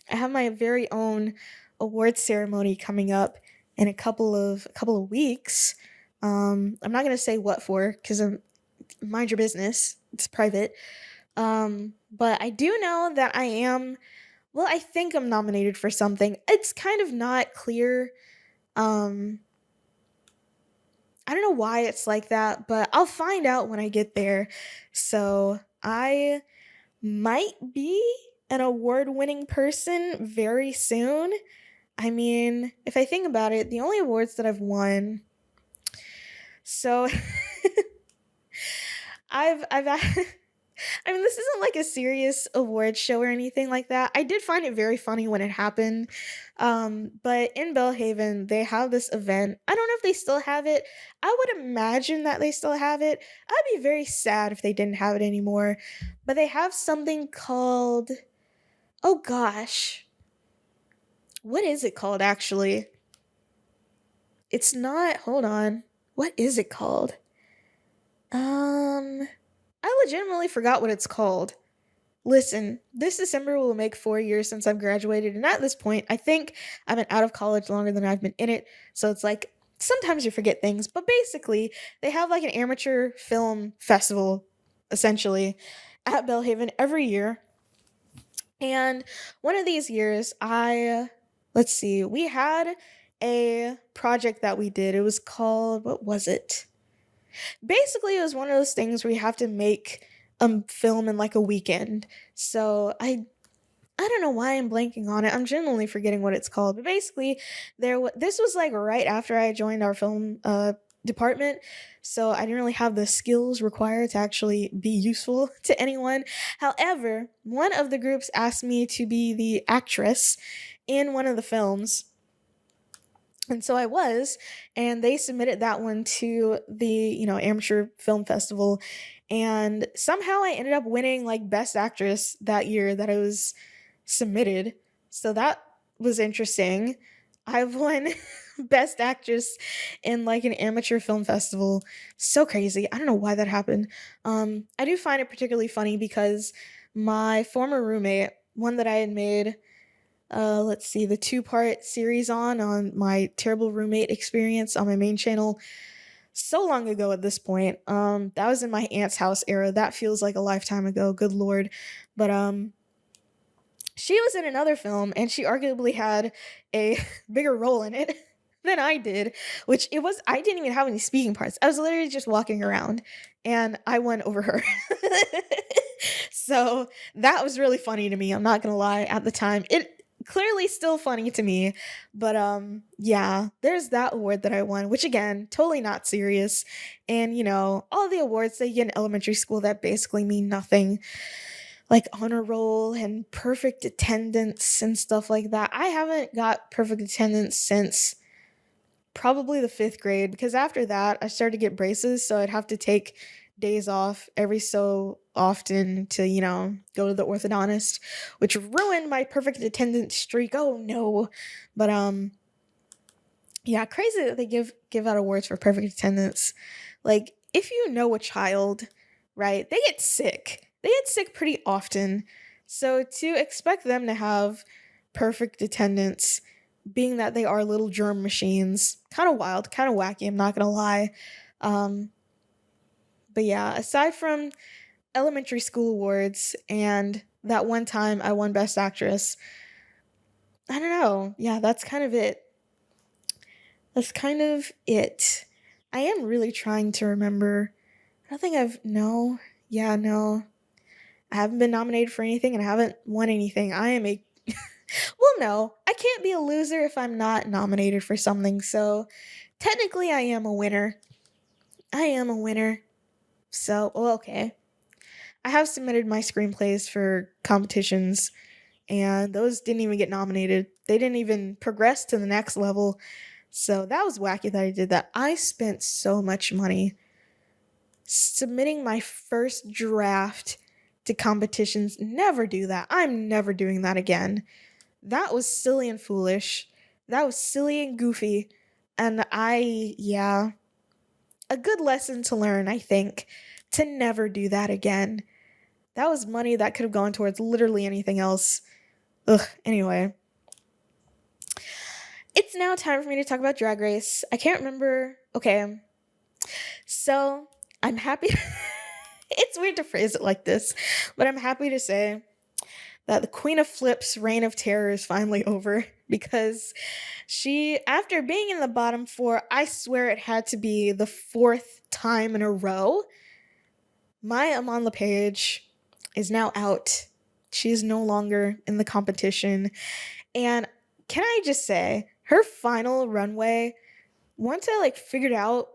I have my very own awards ceremony coming up in a couple of weeks. I'm not gonna say what for, because mind your business. It's private. But I do know that I think I'm nominated for something. It's kind of not clear. I don't know why it's like that, but I'll find out when I get there. So I might be an award-winning person very soon. I mean, if I think about it, the only awards that I've won. So I've I mean, this isn't like a serious award show or anything like that. I did find it very funny when it happened. But in Belhaven, they have this event. I don't know if they still have it. I would imagine that they still have it. I'd be very sad if they didn't have it anymore. But they have something called, oh gosh. What is it called actually? It's not, hold on. What is it called? I legitimately forgot what it's called. Listen, this December will make 4 years since I've graduated, and at this point, I think I've been out of college longer than I've been in it, so it's like, sometimes you forget things, but basically, they have like an amateur film festival, essentially, at Belhaven every year, and one of these years, let's see, we had a project that we did. It was called, what was it? Basically, it was one of those things where you have to make a film in like a weekend. So I don't know why I'm blanking on it. I'm genuinely forgetting what it's called. But basically, this was like right after I joined our film department, so I didn't really have the skills required to actually be useful to anyone. However, one of the groups asked me to be the actress in one of the films. And so I was, and they submitted that one to the, amateur film festival. And somehow I ended up winning like best actress that year that it was submitted. So that was interesting. I've won best actress in like an amateur film festival. So crazy. I don't know why that happened. I do find it particularly funny because my former roommate, one that I had made let's see, the 2-part series on my terrible roommate experience on my main channel so long ago at this point. That was in my aunt's house era. That feels like a lifetime ago, good lord. But she was in another film and she arguably had a bigger role in it than I did, I didn't even have any speaking parts. I was literally just walking around and I won over her. So that was really funny to me. I'm not gonna lie. At the time, it clearly still funny to me, but yeah, there's that award that I won, which again, totally not serious. And all the awards that you get in elementary school that basically mean nothing, like honor roll and perfect attendance and stuff like that. I haven't got perfect attendance since probably the 5th grade, because after that I started to get braces, so I'd have to take days off every so often to go to the orthodontist, which ruined my perfect attendance streak. Oh no. But yeah, crazy that they give out awards for perfect attendance. Like, if you know a child, right, they get sick pretty often, so to expect them to have perfect attendance, being that they are little germ machines, kind of wild, kind of wacky, I'm not gonna lie. um but yeah, aside from elementary school awards and that one time I won best actress, I don't know, yeah, that's kind of it. That's kind of it. I am really trying to remember. I don't think I've no. Yeah, no. I haven't been nominated for anything and I haven't won anything. I am a well, no. I can't be a loser if I'm not nominated for something. So, technically I am a winner. I am a winner. So, well, okay. I have submitted my screenplays for competitions and those didn't even get nominated. They didn't even progress to the next level. So that was wacky that I did that. I spent so much money submitting my first draft to competitions. Never do that. I'm never doing that again. That was silly and foolish. That was silly and goofy. And yeah, a good lesson to learn, I think, to never do that again. That was money that could have gone towards literally anything else. Ugh, anyway. It's now time for me to talk about Drag Race. I can't remember. Okay. So, I'm happy. It's weird to phrase it like this, but I'm happy to say that the Queen of Flips' reign of terror is finally over, because she, after being in the bottom 4, I swear it had to be the 4th time in a row, Maya Amon LePage is now out. She is no longer in the competition. And can I just say, her final runway, once I figured out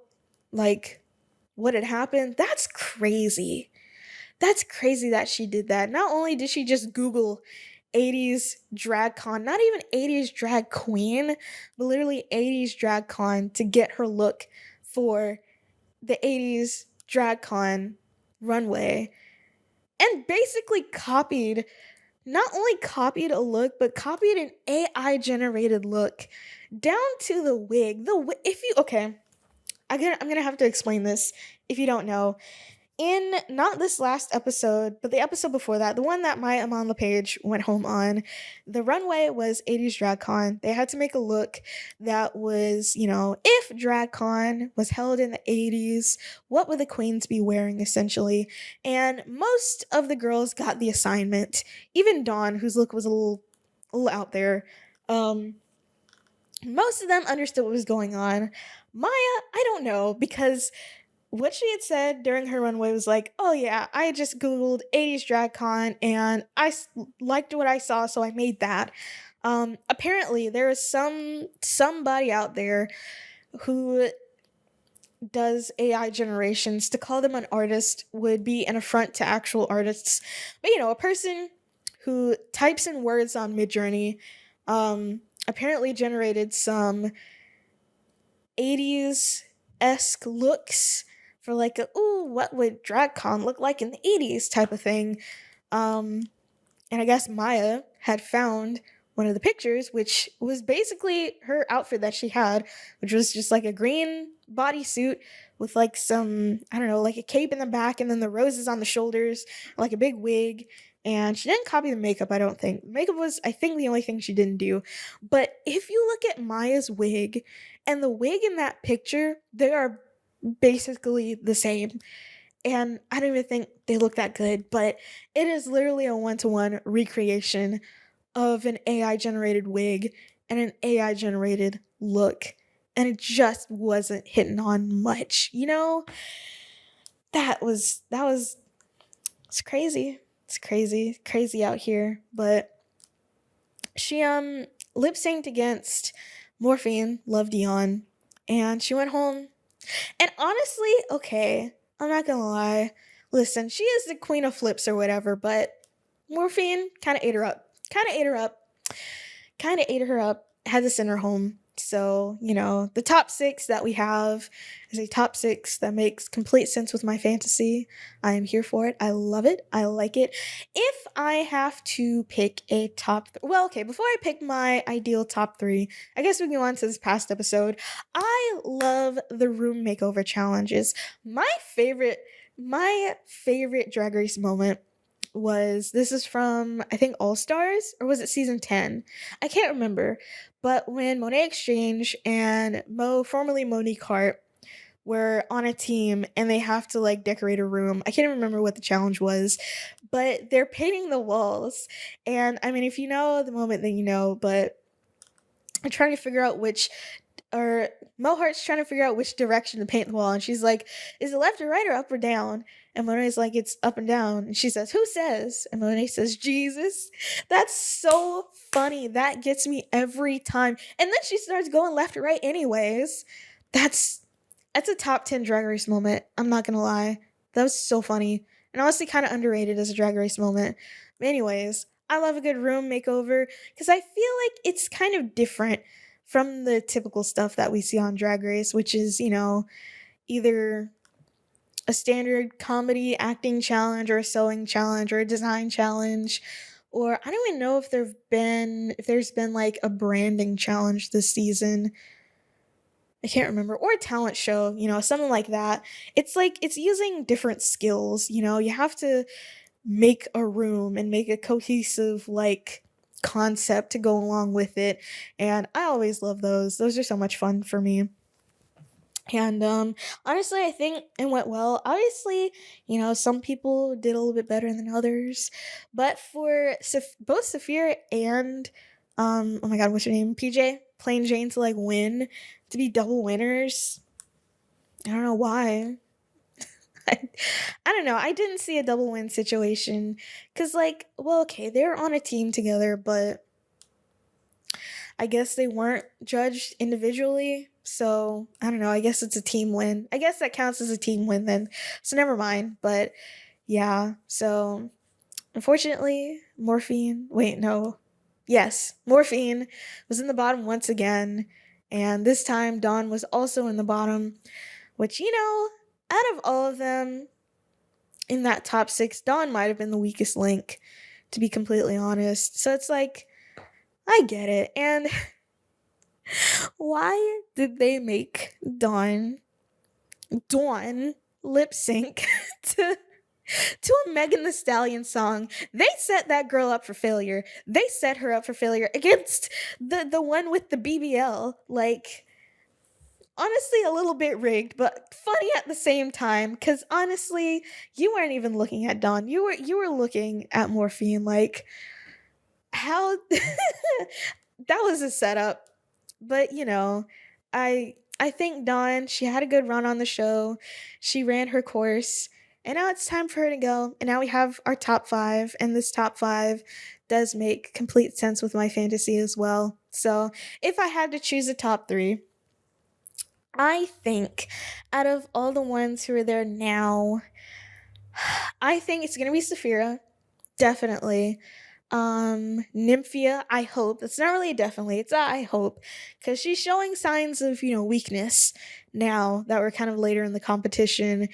what had happened, that's crazy. That's crazy that she did that. Not only did she just Google 80s drag con, not even 80s drag queen, but literally 80s drag con to get her look for the 80s drag con runway, and basically not only copied a look, but copied an AI generated look down to the wig. If you, okay, I'm gonna have to explain this if you don't know. In not this last episode, but the episode before that, the one that Maya Amon LePage went home on, the runway was 80s DragCon. They had to make a look that was, if DragCon was held in the 80s, what would the queens be wearing essentially? And most of the girls got the assignment. Even Dawn, whose look was a little out there. Most of them understood what was going on. Maya, I don't know, because what she had said during her runway was like, oh yeah, I just Googled 80s DragCon and liked what I saw, so I made that. Apparently there is somebody out there who does AI generations. To call them an artist would be an affront to actual artists. But a person who types in words on Midjourney, apparently generated some 80s-esque looks for what would DragCon look like in the 80s type of thing. And I guess Maya had found one of the pictures, which was basically her outfit that she had, which was just a green bodysuit with some, I don't know, a cape in the back and then the roses on the shoulders, a big wig. And she didn't copy the makeup, I don't think. Makeup was, I think, the only thing she didn't do. But if you look at Maya's wig and the wig in that picture, they are basically the same. And I don't even think they look that good, but it is literally a one-to-one recreation of an AI generated wig and an AI generated look. And it just wasn't hitting on much, That was It's crazy. It's crazy out here. But she lip synced against Morphine, Love Dion, and she went home. And honestly, okay, I'm not gonna lie. Listen, she is the queen of flips or whatever, but Morphine kind of ate her up. Kind of ate her up. Had to send her home. So, the top six that we have is a top six that makes complete sense with my fantasy. I am here for it. I love it. I like it. If I have to pick a well, okay, before I pick my ideal top three, I guess we can go on to this past episode. I love the room makeover challenges. My favorite Drag Race moment this is from, I think, All Stars, or was it season 10? I can't remember. But when Monet Exchange and formerly Monique Hart, were on a team and they have to like decorate a room. I can't remember what the challenge was, but they're painting the walls. And I mean, if you know the moment, then you know, but I'm trying to figure out or Mo Hart's trying to figure out which direction to paint the wall, and she's like, "Is it left or right or up or down?" And Monet's like, "It's up and down." And she says, "Who says?" And Monet says, "Jesus." That's so funny. That gets me every time. And then she starts going left or right anyways. That's a top 10 Drag Race moment. I'm not gonna lie. That was so funny. And honestly kind of underrated as a Drag Race moment. But anyways, I love a good room makeover because I feel like it's kind of different from the typical stuff that we see on Drag Race, which is, either a standard comedy acting challenge or a sewing challenge or a design challenge. Or I don't even know if there's been like a branding challenge this season. I can't remember. Or a talent show, something like that. It's like it's using different skills, you have to make a room and make a cohesive like concept to go along with it. And I always love those. Those are so much fun for me. And honestly, I think it went well. Obviously, some people did a little bit better than others, but for both Saphir and oh my god, what's her name? PJ, Plain Jane to like win, to be double winners. I don't know why. I, I don't know. I didn't see a double win situation cuz like, well, okay, they're on a team together, but I guess they weren't judged individually. So, I don't know. I guess it's a team win. I guess that counts as a team win then. So, never mind. But yeah. So, unfortunately, Morphine. Wait, no. Yes, Morphine was in the bottom once again. And this time, Dawn was also in the bottom. Which, out of all of them in that top six, Dawn might have been the weakest link, to be completely honest. So, it's like, I get it. And why did they make Dawn lip sync to a Megan Thee Stallion song? They set that girl up for failure. They set her up for failure against the one with the BBL. Like, honestly, a little bit rigged, but funny at the same time. Cause honestly, you weren't even looking at Dawn. You were looking at Morphine. Like, how that was a setup. But I think Dawn, she had a good run on the show. She ran her course. And now it's time for her to go. And now we have our top five. And this top five does make complete sense with my fantasy as well. So if I had to choose a top three, I think out of all the ones who are there now, I think it's gonna be Saphira. Definitely. Nymphia, I hope. It's not really a definitely, it's a I hope. Because she's showing signs of, weakness now that we're kind of later in the competition.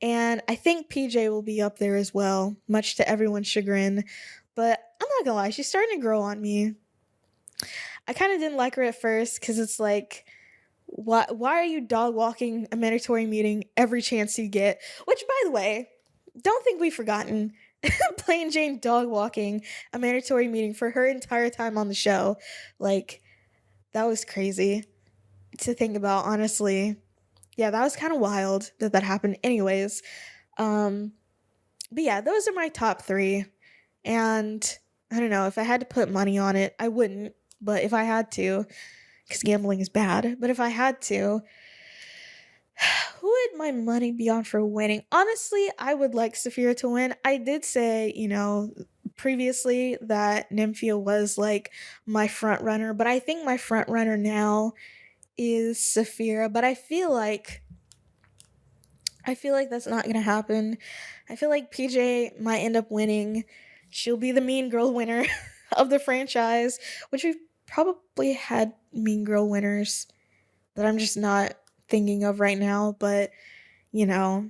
And I think PJ will be up there as well, much to everyone's chagrin. But I'm not gonna lie, she's starting to grow on me. I kind of didn't like her at first because it's like, why are you dog walking a mandatory meeting every chance you get? Which, by the way, don't think we've forgotten. Plain Jane dog walking a mandatory meeting for her entire time on the show. Like, that was crazy to think about, honestly. Yeah, that was kind of wild that happened. Anyways, but yeah, those are my top three. And I don't know, if I had to put money on it, I wouldn't. But if I had to, because gambling is bad, but if I had to, who would my money be on for winning? Honestly, I would like Saphira to win. I did say, previously that Nymphia was like my front runner, but I think my front runner now is Saphira, but I feel like that's not gonna happen. I feel like PJ might end up winning. She'll be the mean girl winner of the franchise, which we've probably had mean girl winners that I'm just not thinking of right now, but you know,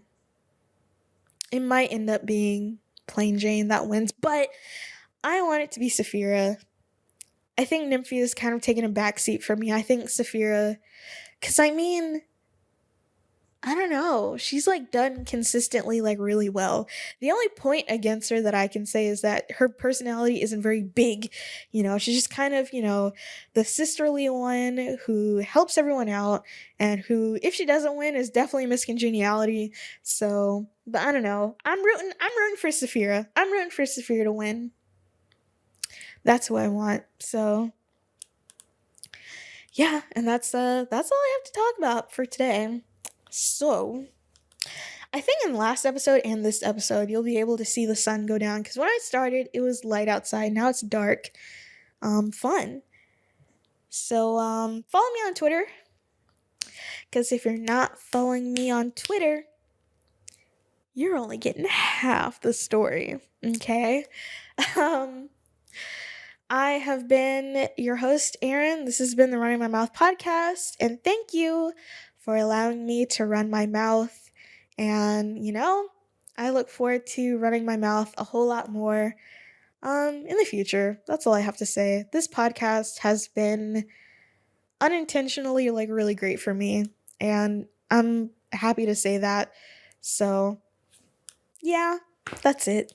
it might end up being plain Jane that wins, but I want it to be Saphira. I think Nymphia is kind of taking a backseat for me. I think Saphira, because I don't know. She's like done consistently like really well. The only point against her that I can say is that her personality isn't very big. She's just kind of, the sisterly one who helps everyone out and who, if she doesn't win, is definitely Miss Congeniality. So, but I don't know. I'm rooting for Saphira. I'm rooting for Saphira to win. That's who I want. So, yeah, and that's all I have to talk about for today. So, I think in last episode and this episode, you'll be able to see the sun go down because when I started, it was light outside. Now it's dark. Fun. So, follow me on Twitter because if you're not following me on Twitter, you're only getting half the story. Okay. I have been your host, Erin. This has been the Running My Mouth podcast, and thank you for allowing me to run my mouth. And, I look forward to running my mouth a whole lot more in the future. That's all I have to say. This podcast has been unintentionally like really great for me, and I'm happy to say that. So, yeah, that's it.